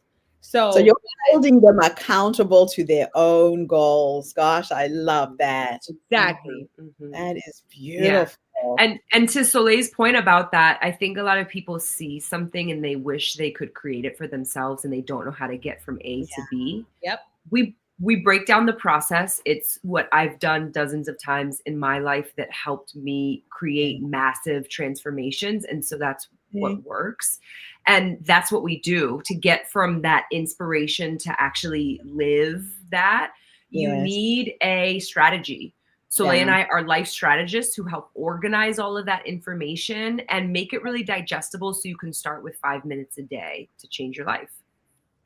[SPEAKER 2] So
[SPEAKER 1] you're holding them accountable to their own goals. Gosh, I love that.
[SPEAKER 2] Exactly.
[SPEAKER 1] That is beautiful.
[SPEAKER 3] Yeah. And to Soleil's point about that, I think a lot of people see something and they wish they could create it for themselves and they don't know how to get from A to B.
[SPEAKER 2] Yep.
[SPEAKER 3] We break down the process. It's what I've done dozens of times in my life that helped me create massive transformations. And so that's what works. And that's what we do to get from that inspiration to actually live that. You need a strategy. Soleil and I are life strategists who help organize all of that information and make it really digestible so you can start with 5 minutes a day to change your life.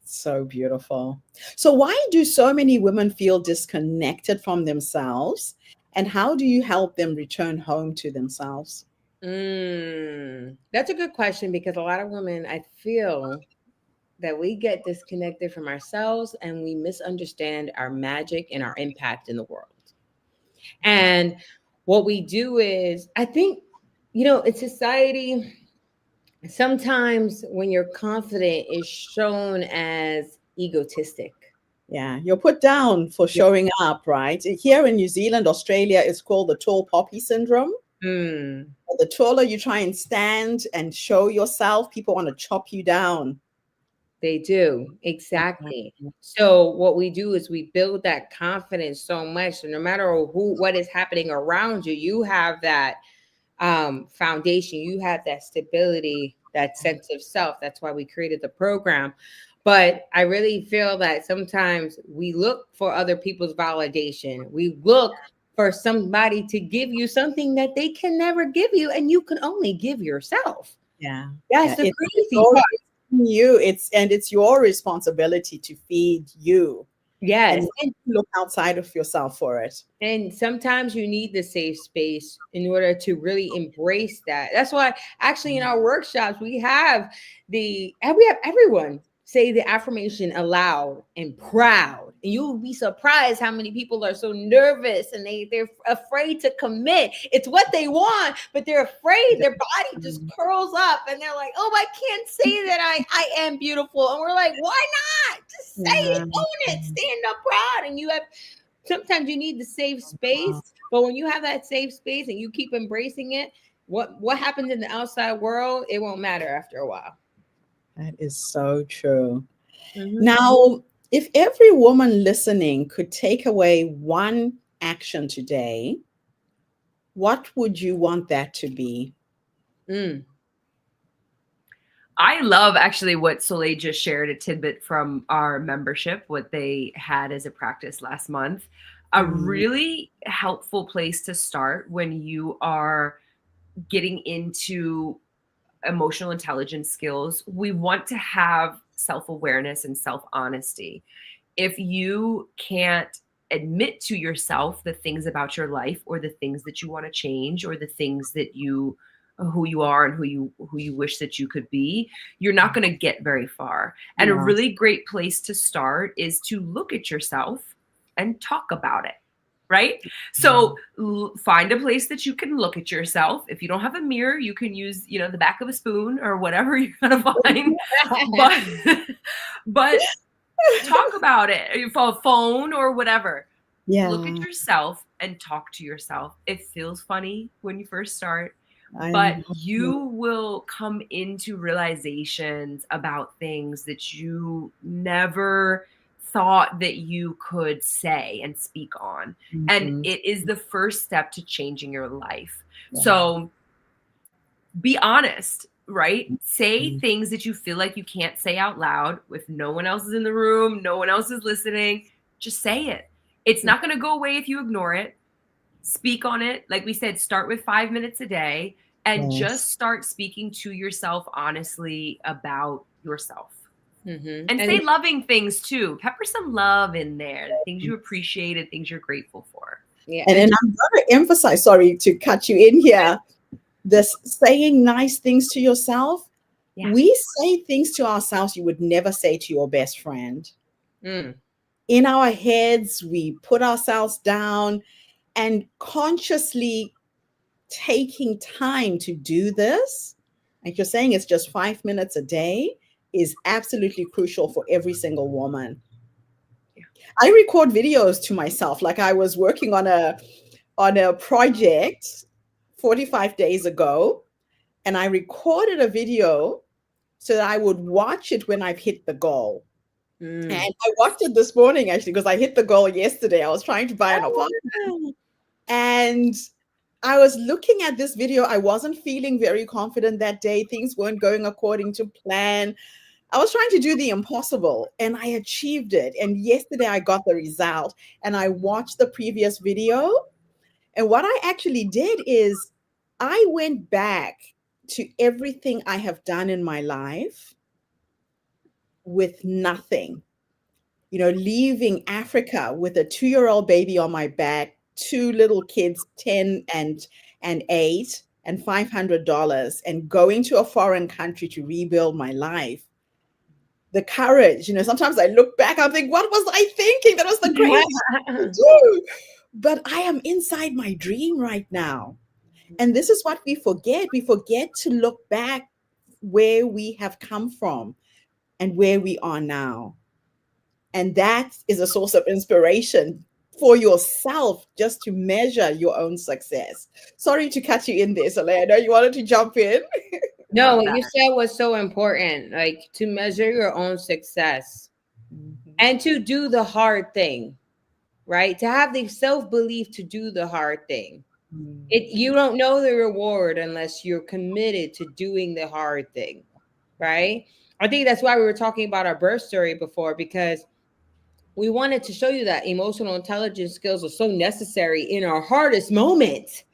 [SPEAKER 1] So beautiful. So why do so many women feel disconnected from themselves? And how do you help them return home to themselves?
[SPEAKER 2] That's a good question, because a lot of women, I feel that we get disconnected from ourselves and we misunderstand our magic and our impact in the world. And what we do is, I think, in society, sometimes when you're confident is shown as egotistic.
[SPEAKER 1] Yeah, you're put down for showing up, right? Here in New Zealand, Australia, it's called the tall poppy syndrome. The taller you try and stand and show yourself, people want to chop you down.
[SPEAKER 2] They do. Exactly. So what we do is we build that confidence so much. So no matter what is happening around you, you have that foundation, you have that stability, that sense of self. That's why we created the program. But I really feel that sometimes we look for other people's validation. We look for somebody to give you something that they can never give you, and you can only give yourself.
[SPEAKER 1] Yeah.
[SPEAKER 2] That's
[SPEAKER 1] Yeah.
[SPEAKER 2] the
[SPEAKER 1] It's
[SPEAKER 2] crazy
[SPEAKER 1] all
[SPEAKER 2] part.
[SPEAKER 1] you. It's your responsibility to feed you and
[SPEAKER 2] Yes.
[SPEAKER 1] not look outside of yourself for it.
[SPEAKER 2] And sometimes you need the safe space in order to really embrace that. That's why actually in our workshops we have everyone say the affirmation aloud and proud. And you'll be surprised how many people are so nervous and they're afraid to commit. It's what they want, but they're afraid. Their body just curls up and they're like, oh, I can't say that I am beautiful. And we're like, why not? Just say it,
[SPEAKER 1] Yeah.
[SPEAKER 2] own it, stand up proud. And you have sometimes you need the safe space, but when you have that safe space and you keep embracing it, what happens in the outside world, it won't matter after a while.
[SPEAKER 1] That is so true.
[SPEAKER 2] Mhm.
[SPEAKER 1] Now, if every woman listening could take away one action today, what would you want that to be?
[SPEAKER 2] Mm.
[SPEAKER 3] I love actually what Soleil just shared, a tidbit from our membership, what they had as a practice last month. A really helpful place to start when you are getting into emotional intelligence skills. We want to have self-awareness and self-honesty. If you can't admit to yourself the things about your life or the things that you want to change or the things that you who you are and who you wish that you could be, you're not going to get very far. And a
[SPEAKER 1] Yeah.
[SPEAKER 3] really great place to start is to look at yourself and talk about it. Right? So find a place that you can look at yourself. If you don't have a mirror, you can use, the back of a spoon or whatever you're going to find. But talk about it, a phone or whatever.
[SPEAKER 1] Yeah.
[SPEAKER 3] Look at yourself and talk to yourself. It feels funny when you first start,
[SPEAKER 1] I
[SPEAKER 3] but
[SPEAKER 1] know.
[SPEAKER 3] you will come into realizations about things that you never thought that you could say and speak on. And
[SPEAKER 1] Mhm.
[SPEAKER 3] it is the first step to changing your life.
[SPEAKER 1] Yeah.
[SPEAKER 3] So be honest, right? Say
[SPEAKER 1] Mhm.
[SPEAKER 3] things that you feel like you can't say out loud. If no one else is in the room, no one else is listening, just say it. It's not going to go away if you ignore it. Speak on it. Like we said, start with 5 minutes a day and
[SPEAKER 1] Yes.
[SPEAKER 3] just start speaking to yourself honestly about yourself.
[SPEAKER 2] Mhm.
[SPEAKER 3] And say loving things too. Pepper some love in there, the things you appreciated, things you're grateful for.
[SPEAKER 2] Yeah.
[SPEAKER 1] And then I'm going to emphasize, sorry to cut you in here, this saying nice things to yourself.
[SPEAKER 3] Yeah.
[SPEAKER 1] We say things to ourselves you would never say to your best friend.
[SPEAKER 2] Mm.
[SPEAKER 1] In our heads, we put ourselves down, and consciously taking time to do this, like you're saying, it's just 5 minutes a day, is absolutely crucial for every single woman. I record videos to myself. Like I was working on a project 45 days ago, and I recorded a video so that I would watch it when I've hit the goal. And I watched it this morning actually because I hit the goal yesterday. I was trying to buy an apartment, and I was looking at this video. I wasn't feeling very confident that day. Things weren't going according to plan. I was trying to do the impossible, and I achieved it. And yesterday I got the result, and I watched the previous video. And what I actually did is I went back to everything I have done in my life with nothing. Leaving Africa with a 2-year-old baby on my back, two little kids, 10 and 8, and $500, and going to a foreign country to rebuild my life. The courage, sometimes I look back, I think, what was I thinking? That was the craziest thing to do. But I am inside my dream right now. And this is what we forget. We forget to look back where we have come from and where we are now. And that is a source of inspiration for yourself, just to measure your own success. Sorry to cut you in there, Soleil. I know you wanted to jump in.
[SPEAKER 2] No, what you said was so important, like to measure your own success and to do the hard thing, right? To have the self-belief to do the hard thing. You don't know the reward unless you're committed to doing the hard thing, right? I think that's why we were talking about our birth story before, because we wanted to show you that emotional intelligence skills are so necessary in our hardest moments,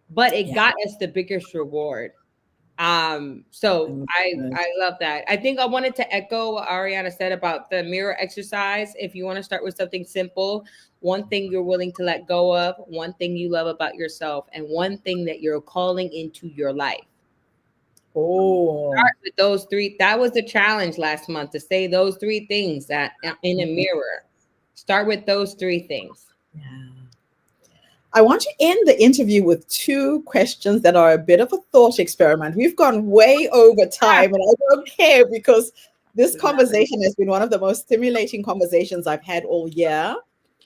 [SPEAKER 2] but it
[SPEAKER 1] Yeah.
[SPEAKER 2] got us the biggest reward. So I love that. I think I wanted to echo what Ariana said about the mirror exercise. If you want to start with something simple, one thing you're willing to let go of, one thing you love about yourself, and one thing that you're calling into your life.
[SPEAKER 1] Oh,
[SPEAKER 2] Start with those three. That was the challenge last month, to say those three things that in a mirror. Start with those three things.
[SPEAKER 1] yeah. I want to end the interview with two questions that are a bit of a thought experiment. We've gone way over time, and I don't care because this conversation has been one of the most stimulating conversations I've had all year.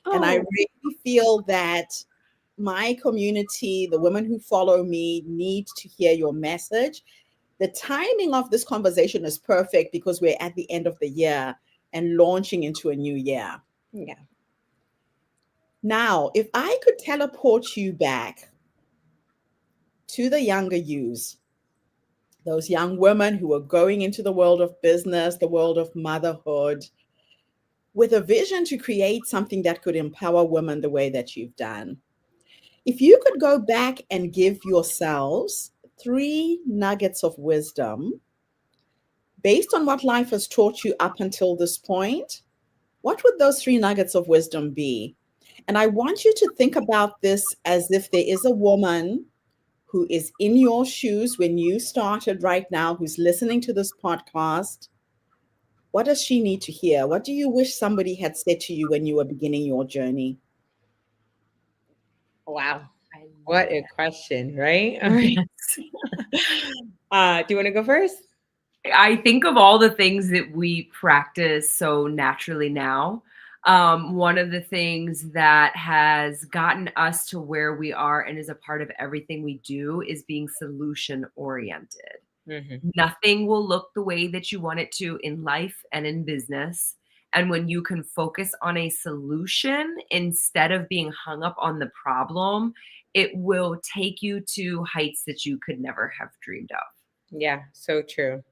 [SPEAKER 1] And I
[SPEAKER 2] Oh,
[SPEAKER 1] really feel that my community, the women who follow me, need to hear your message. The timing of this conversation is perfect because we're at the end of the year and launching into a new year.
[SPEAKER 2] yeah.
[SPEAKER 1] Now, if I could teleport you back to the younger yous, those young women who are going into the world of business, the world of motherhood, with a vision to create something that could empower women the way that you've done. If you could go back and give yourselves three nuggets of wisdom based on what life has taught you up until this point, what would those three nuggets of wisdom be? And I want you to think about this as if there is a woman who is in your shoes when you started right now, who's listening to this podcast. What does she need to hear? What do you wish somebody had said to you when you were beginning your journey?
[SPEAKER 2] Wow.
[SPEAKER 3] I love
[SPEAKER 2] What a question, right? All right.
[SPEAKER 3] it.
[SPEAKER 2] Do you want to go first?
[SPEAKER 3] I think of all the things that we practice so naturally now. One of the things that has gotten us to where we are and is a part of everything we do is being solution oriented.
[SPEAKER 2] Mm-hmm.
[SPEAKER 3] Nothing will look the way that you want it to in life and in business. And when you can focus on a solution instead of being hung up on the problem, it will take you to heights that you could never have dreamed of.
[SPEAKER 2] Yeah, so true.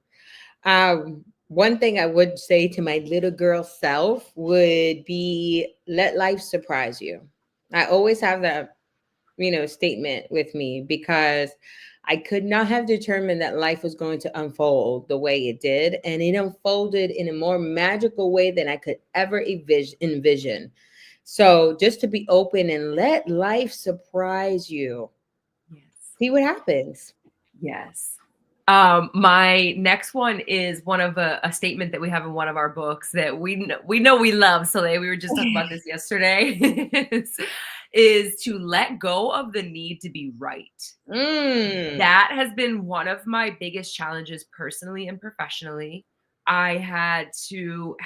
[SPEAKER 2] One thing I would say to my little girl self would be, let life surprise you. I always have that, statement with me, because I could not have determined that life was going to unfold the way it did. And it unfolded in a more magical way than I could ever envision. So just to be open and let life surprise you.
[SPEAKER 3] Yes.
[SPEAKER 2] See what happens.
[SPEAKER 3] Yes. My next one is one of a statement that we have in one of our books that we know we love. Soleil, we were just talking about this yesterday. is to let go of the need to be right.
[SPEAKER 2] Mm.
[SPEAKER 3] That has been one of my biggest challenges personally and professionally. I had to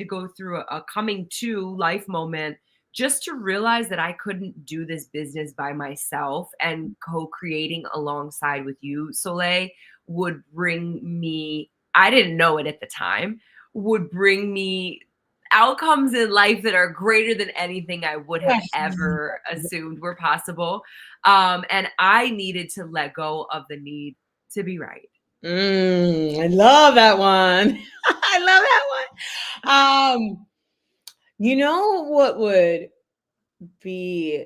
[SPEAKER 3] go through a coming to life moment just to realize that I couldn't do this business by myself, and co-creating alongside with you, Soleil, would bring me, I didn't know it at the time, would bring me outcomes in life that are greater than anything I would have
[SPEAKER 2] Yes.
[SPEAKER 3] ever assumed were possible. And I needed to let go of the need to be right.
[SPEAKER 2] I love that one. I love that one. You know what would be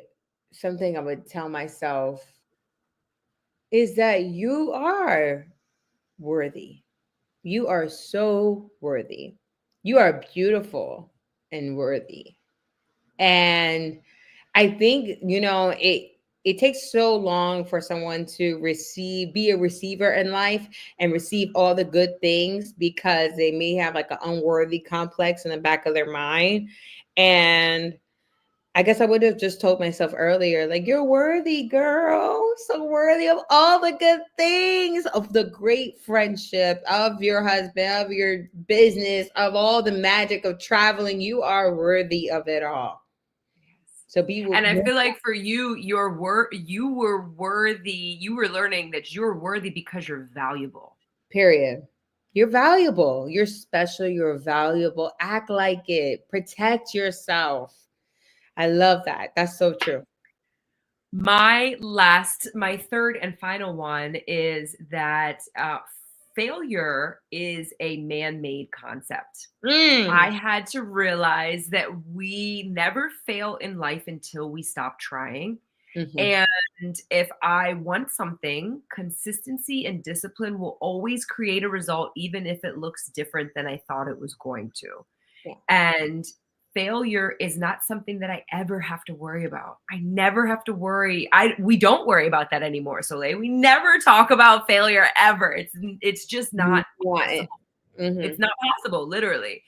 [SPEAKER 2] something I would tell myself is that you are worthy. You are so worthy. You are beautiful and worthy. And I think, it takes so long for someone to be a receiver in life and receive all the good things, because they may have like an unworthy complex in the back of their mind. And I guess I would have just told myself earlier, like, you're worthy, girl. So worthy of all the good things, of the great friendship, of your husband, of your business, of all the magic of traveling. You are worthy of it all. So
[SPEAKER 3] And I feel like for you, you were worthy. You were learning that you're worthy because you're valuable.
[SPEAKER 2] period. You're valuable. You're special. You're valuable. Act like it. Protect yourself. I love that. That's so true.
[SPEAKER 3] My third and final one is that failure is a man-made concept.
[SPEAKER 2] Mm.
[SPEAKER 3] I had to realize that we never fail in life until we stop trying.
[SPEAKER 2] Mhm.
[SPEAKER 3] And if I want something, consistency and discipline will always create a result, even if it looks different than I thought it was going to.
[SPEAKER 2] Yeah.
[SPEAKER 3] And failure is not something that I ever have to worry about. I never have to worry. We don't worry about that anymore, Soleil. We never talk about failure ever. It's just not possible. It's not possible, literally.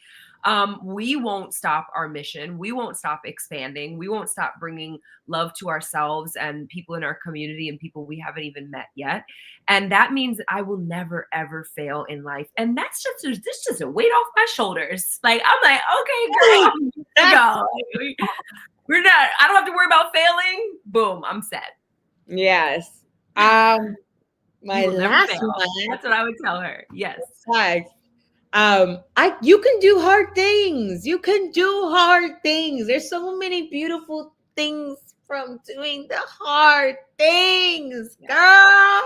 [SPEAKER 3] We won't stop our mission. We won't stop expanding. We won't stop bringing love to ourselves and people in our community and people we haven't even met yet. And that means that I will never, ever fail in life. And that's just a weight off my shoulders. Like, I'm like, okay, girl, I'm good to go. We're not, I don't have to worry about failing. Boom, I'm set.
[SPEAKER 2] Yes. My
[SPEAKER 3] You will never
[SPEAKER 2] last
[SPEAKER 3] fail.
[SPEAKER 2] one.
[SPEAKER 3] That's what I would tell her. Yes.
[SPEAKER 2] You can do hard things. You can do hard things. There's so many beautiful things from doing the hard things, girl.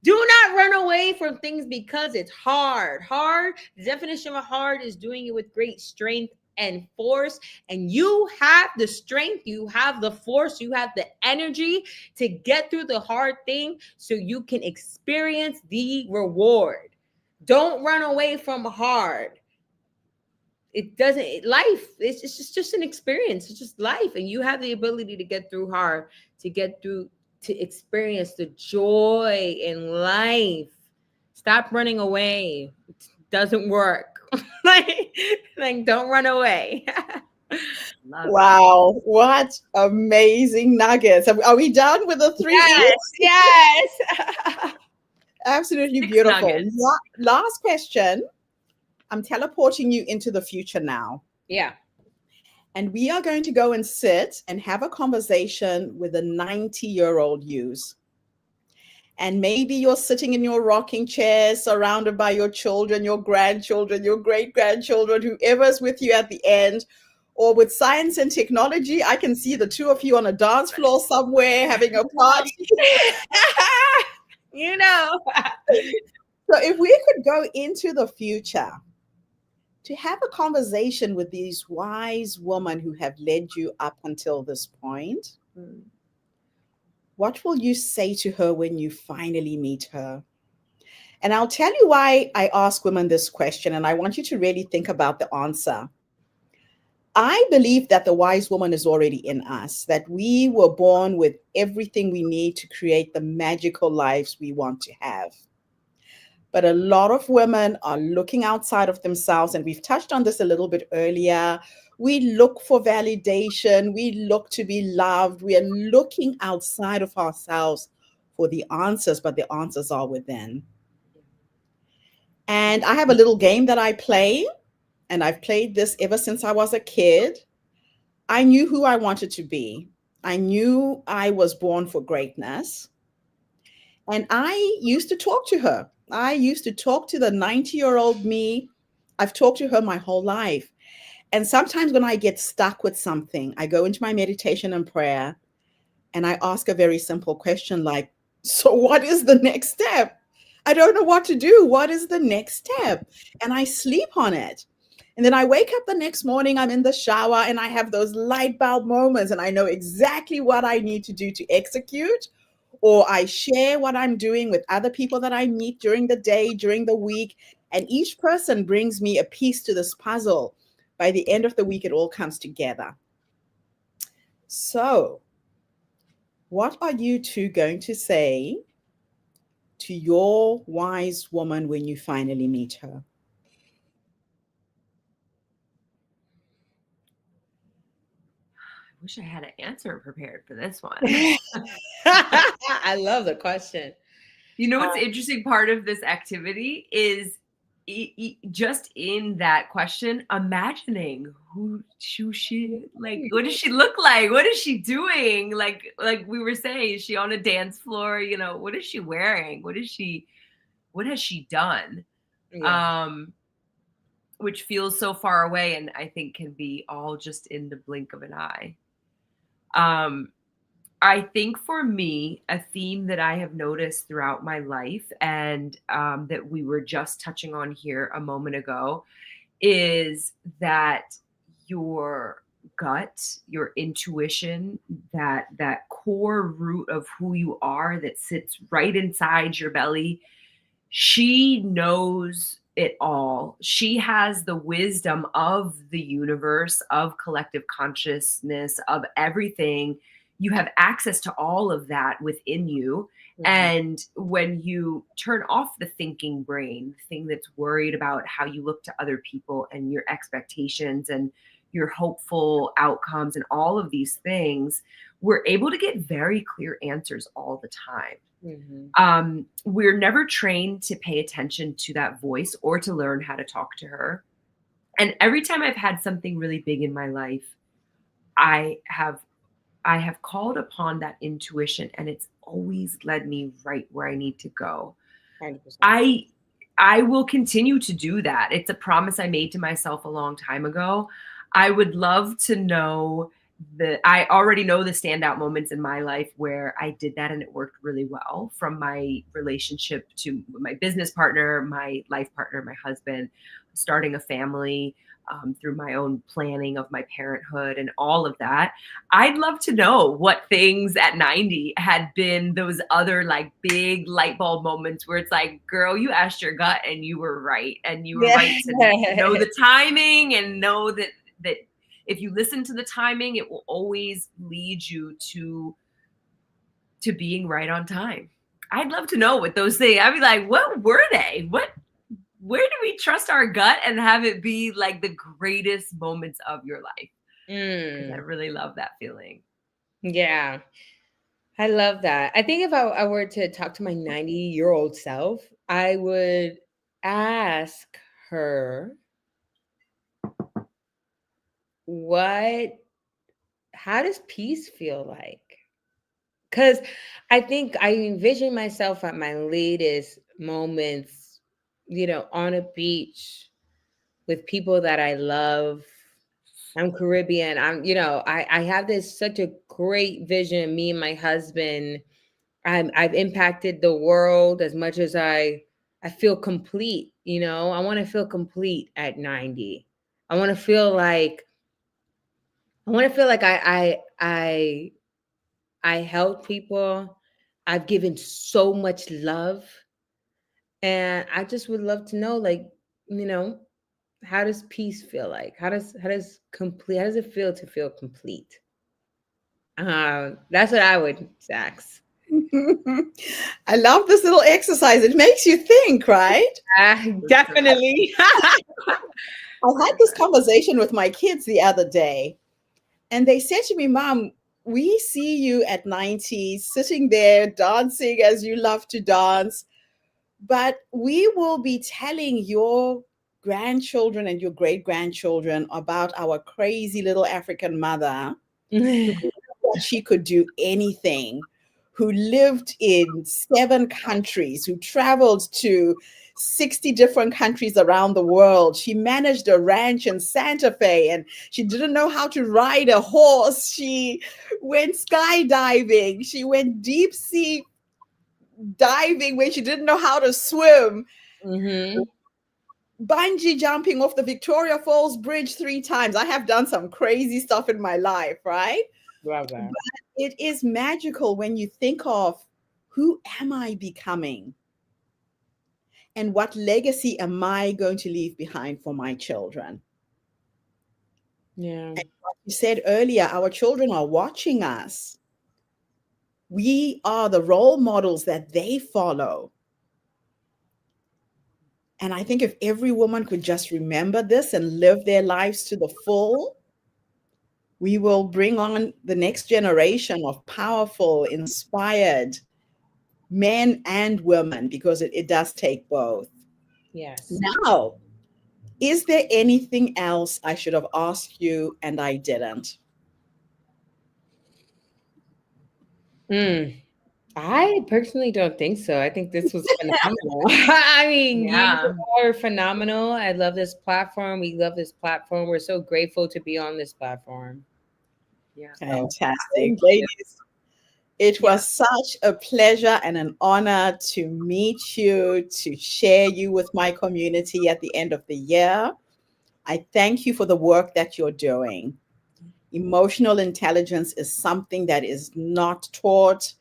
[SPEAKER 2] Do not run away from things because it's hard. Hard, the definition of hard is doing it with great strength and force. And you have the strength, you have the force, you have the energy to get through the hard thing so you can experience the reward. Don't run away from hard. It doesn't, life, it's just an experience. It's just life. And you have the ability to get through hard, to experience the joy in life. Stop running away. It doesn't work. like, don't run away.
[SPEAKER 1] Wow, what amazing nuggets. Are we done with the three?
[SPEAKER 2] Yes.
[SPEAKER 1] Absolutely
[SPEAKER 3] 6
[SPEAKER 1] beautiful.
[SPEAKER 3] nuggets.
[SPEAKER 1] Last question. I'm teleporting you into the future now.
[SPEAKER 2] Yeah.
[SPEAKER 1] And we are going to go and sit and have a conversation with a 90-year-old youth. And maybe you're sitting in your rocking chair surrounded by your children, your grandchildren, your great-grandchildren, whoever's with you at the end. Or with science and technology, I can see the two of you on a dance floor somewhere having a party.
[SPEAKER 2] You know.
[SPEAKER 1] So if we could go into the future to have a conversation with these wise women who have led you up until this point, what will you say to her when you finally meet her? And I'll tell you why I ask women this question, and I want you to really think about the answer. I believe that the wise woman is already in us, that we were born with everything we need to create the magical lives we want to have. But a lot of women are looking outside of themselves, and we've touched on this a little bit earlier. We look for validation. We look to be loved. We are looking outside of ourselves for the answers, but the answers are within. And I have a little game that I play, and I've played this ever since I was a kid. I knew who I wanted to be. I knew I was born for greatness. And I used to talk to her. I used to talk to the 90-year-old me. I've talked to her my whole life. And sometimes when I get stuck with something, I go into my meditation and prayer, and I ask a very simple question like, so what is the next step? I don't know what to do. What is the next step? And I sleep on it. And then I wake up the next morning, I'm in the shower, and I have those light bulb moments, and I know exactly what I need to do to execute. Or I share what I'm doing with other people that I meet during the day, during the week, and each person brings me a piece to this puzzle. By the end of the week, it all comes together. So, what are you two going to say to your wise woman when you finally meet her?
[SPEAKER 3] I wish I had an answer prepared for this one.
[SPEAKER 2] I love the question.
[SPEAKER 3] You know what's the interesting part of this activity is just in that question, imagining who she, like, what does she look like? What is she doing? Like we were saying, is she on a dance floor? You know, what is she wearing? What has she done?
[SPEAKER 2] Yeah.
[SPEAKER 3] Which feels so far away, and I think can be all just in the blink of an eye. I think for me, a theme that I have noticed throughout my life, and that we were just touching on here a moment ago, is that your gut, your intuition, that core root of who you are that sits right inside your belly, she knows it all. She has the wisdom of the universe, of collective consciousness, of everything. You have access to all of that within you.
[SPEAKER 2] Mhm.
[SPEAKER 3] And when you turn off the thinking brain, the thing that's worried about how you look to other people and your expectations and your hopeful outcomes and all of these things, we're able to get very clear answers all the time. We're never trained to pay attention to that voice or to learn how to talk to her. And every time I've had something really big in my life, I have called upon that intuition, and it's always led me right where I need to go.
[SPEAKER 2] 100%.
[SPEAKER 3] I will continue to do that. It's a promise I made to myself a long time ago. I would love to know I already know the standout moments in my life where I did that and it worked really well, from my relationship to my business partner, my life partner, my husband, starting a family, through my own planning of my parenthood and all of that. I'd love to know what things at 90 had been those other like big light bulb moments where it's like, girl, you asked your gut and you were right. And you were right to know the timing and know that if you listen to the timing, it will always lead you to being right on time. I'd love to know what those things. I'd be like, what were they? Where do we trust our gut and have it be like the greatest moments of your life? Because I really love that feeling.
[SPEAKER 2] Yeah. I love that. I think if I were to talk to my 90-year-old self, I would ask her how does peace feel like? Because I think I envision myself at my latest moments, on a beach with people that I love. I'm Caribbean. I have such a great vision. Me and my husband, I've impacted the world as much as I feel complete. I want to feel complete at 90. I want to feel like I help people. I've given so much love, and I just would love to know, how does peace feel like? How does it feel to feel complete? That's what I would ask.
[SPEAKER 1] I love this little exercise. It makes you think, right?
[SPEAKER 2] Definitely.
[SPEAKER 1] I had this conversation with my kids the other day, and they said to me, Mom, we see you at 90 sitting there dancing as you love to dance, but we will be telling your grandchildren and your great grandchildren about our crazy little African mother that she could do anything, who lived in 7 countries, who traveled to 60 different countries around the world. She managed a ranch in Santa Fe, and she didn't know how to ride a horse. She went skydiving. She went deep sea diving when she didn't know how to swim. Bungee jumping off the Victoria Falls Bridge 3 times. I have done some crazy stuff in my life, right?
[SPEAKER 2] Love that.
[SPEAKER 1] But it is magical when you think of, who am I becoming? And what legacy am I going to leave behind for my children?
[SPEAKER 2] Yeah.
[SPEAKER 1] And like you said earlier, our children are watching us. We are the role models that they follow. And I think if every woman could just remember this and live their lives to the full, we will bring on the next generation of powerful, inspired men and women, because it does take both.
[SPEAKER 2] Yes.
[SPEAKER 1] Now, is there anything else I should have asked you and I didn't?
[SPEAKER 2] I personally don't think so. I think this was phenomenal. I mean,
[SPEAKER 3] Yeah.
[SPEAKER 2] you are phenomenal. I love this platform. We love this platform. We're so grateful to be on this platform.
[SPEAKER 3] Yeah.
[SPEAKER 1] Fantastic. Ladies, It
[SPEAKER 3] Yeah.
[SPEAKER 1] was such a pleasure and an honor to meet you, to share you with my community at the end of the year. I thank you for the work that you're doing. Emotional intelligence is something that is not taught.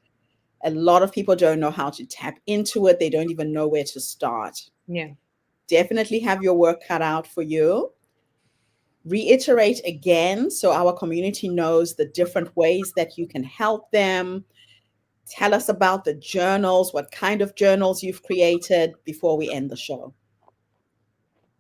[SPEAKER 1] A lot of people don't know how to tap into it. They don't even know where to start.
[SPEAKER 2] Yeah.
[SPEAKER 1] Definitely have your work cut out for you. Reiterate again so our community knows the different ways that you can help them. Tell us about the journals, what kind of journals you've created before we end the show.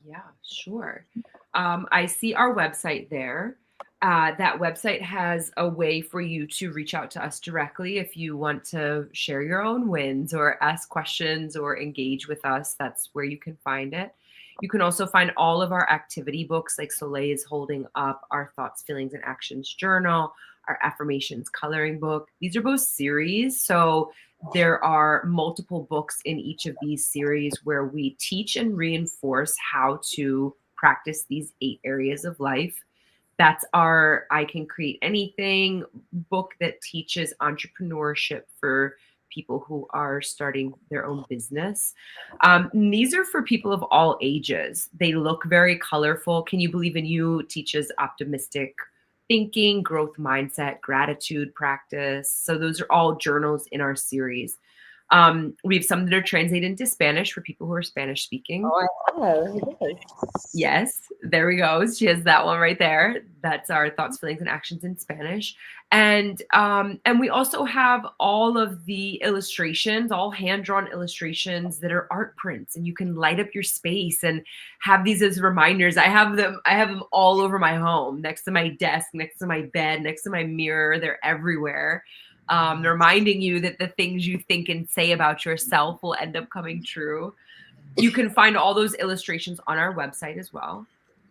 [SPEAKER 3] Yeah, sure. I see our website there. That website has a way for you to reach out to us directly if you want to share your own wins or ask questions or engage with us. That's where you can find it. You can also find all of our activity books, like Soleil is holding up our Thoughts, Feelings, and Actions journal, our affirmations coloring book. These are both series. So there are multiple books in each of these series where we teach and reinforce how to practice these 8 areas of life. That's our I Can Create Anything book that teaches entrepreneurship for people who are starting their own business. These are for people of all ages. They look very colorful. Can You Believe in You teaches optimistic thinking, growth mindset, gratitude practice. So those are all journals in our series. We have some that are translated into Spanish for people who are Spanish speaking.
[SPEAKER 2] Oh, I know.
[SPEAKER 3] Yes, there we go. She has that one right there. That's our Thoughts, Feelings, and Actions in Spanish. And we also have all of the illustrations, all hand-drawn illustrations that are art prints, and you can light up your space and have these as reminders. I have them all over my home, next to my desk, next to my bed, next to my mirror. They're everywhere. Reminding you that the things you think and say about yourself will end up coming true. You can find all those illustrations on our website as well.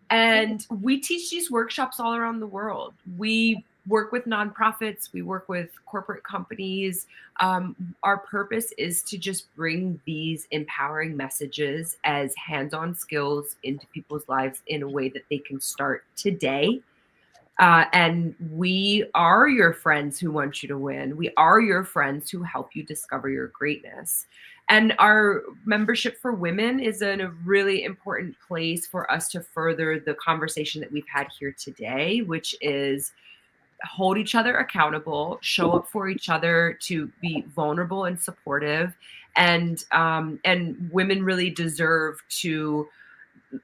[SPEAKER 3] And we teach these workshops all around the world. We work with nonprofits, we work with corporate companies. Our purpose is to just bring these empowering messages as hands-on skills into people's lives in a way that they can start today. And we are your friends who want you to win. We are your friends who help you discover your greatness. And our membership for women is in a really important place for us to further the conversation that we've had here today, which is hold each other accountable, show up for each other, to be vulnerable and supportive. And women really deserve to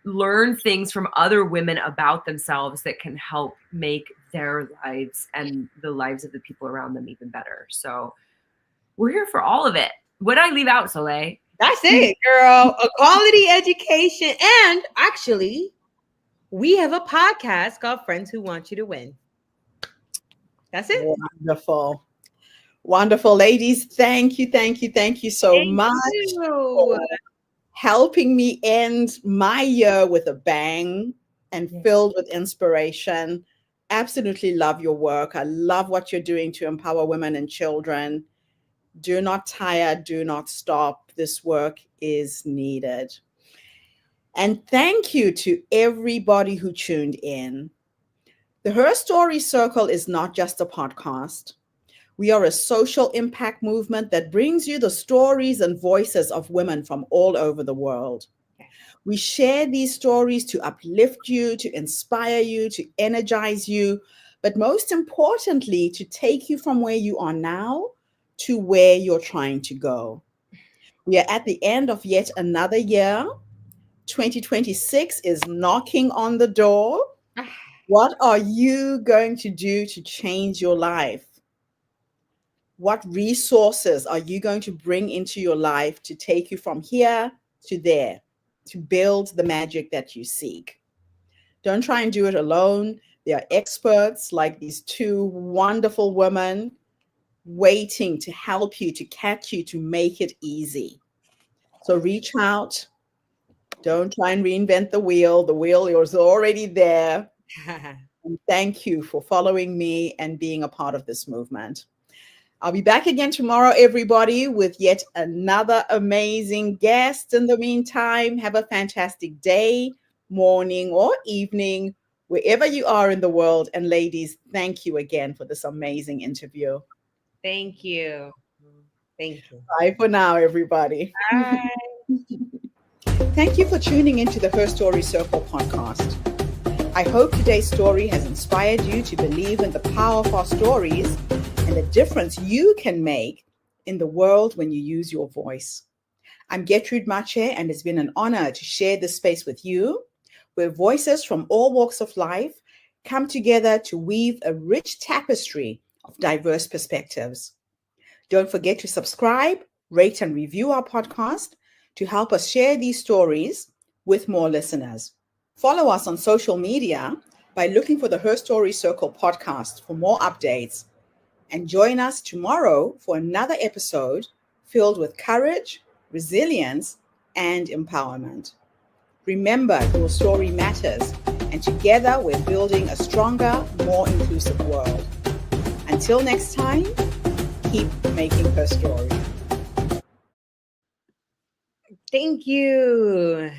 [SPEAKER 3] learn things from other women about themselves that can help make their lives and the lives of the people around them even better. So we're here for all of it. What did I leave out, Soleil?
[SPEAKER 2] That's it, girl. A quality education. And actually, we have a podcast called Friends Who Want You to Win. That's it.
[SPEAKER 1] Wonderful. Wonderful. Ladies, thank you, thank you, thank you so much for helping me end my year with a bang and filled with inspiration. Absolutely love your work. I love what you're doing to empower women and children. Do not tire, do not stop. This work is needed. And thank you to everybody who tuned in. The Her Story Circle is not just a podcast. We are a social impact movement that brings you the stories and voices of women from all over the world. We share these stories to uplift you, to inspire you, to energize you, but most importantly, to take you from where you are now to where you're trying to go. We are at the end of yet another year. 2026 is knocking on the door. What are you going to do to change your life? What resources are you going to bring into your life to take you from here to there, to build the magic that you seek? Don't try and do it alone. There are experts like these two wonderful women waiting to help you, to catch you, to make it easy. So reach out. Don't try and reinvent the wheel. The wheel is already there. And thank you for following me and being a part of this movement. I'll be back again tomorrow, everybody, with yet another amazing guest. In the meantime, have a fantastic day, morning, or evening, wherever you are in the world. And ladies, thank you again for this amazing interview.
[SPEAKER 2] Thank you. Thank you.
[SPEAKER 1] Bye for now, everybody.
[SPEAKER 2] Bye.
[SPEAKER 1] Thank you for tuning into the Her Story Circle podcast. I hope today's story has inspired you to believe in the power of our stories and the difference you can make in the world when you use your voice. I'm Gertrude Mache, and it's been an honor to share this space with you, where voices from all walks of life come together to weave a rich tapestry of diverse perspectives. Don't forget to subscribe, rate, and review our podcast to help us share these stories with more listeners. Follow us on social media by looking for the Her Story Circle podcast for more updates. And join us tomorrow for another episode filled with courage, resilience, and empowerment. Remember, your story matters, and together we're building a stronger, more inclusive world. Until next time, keep making her story.
[SPEAKER 2] Thank you.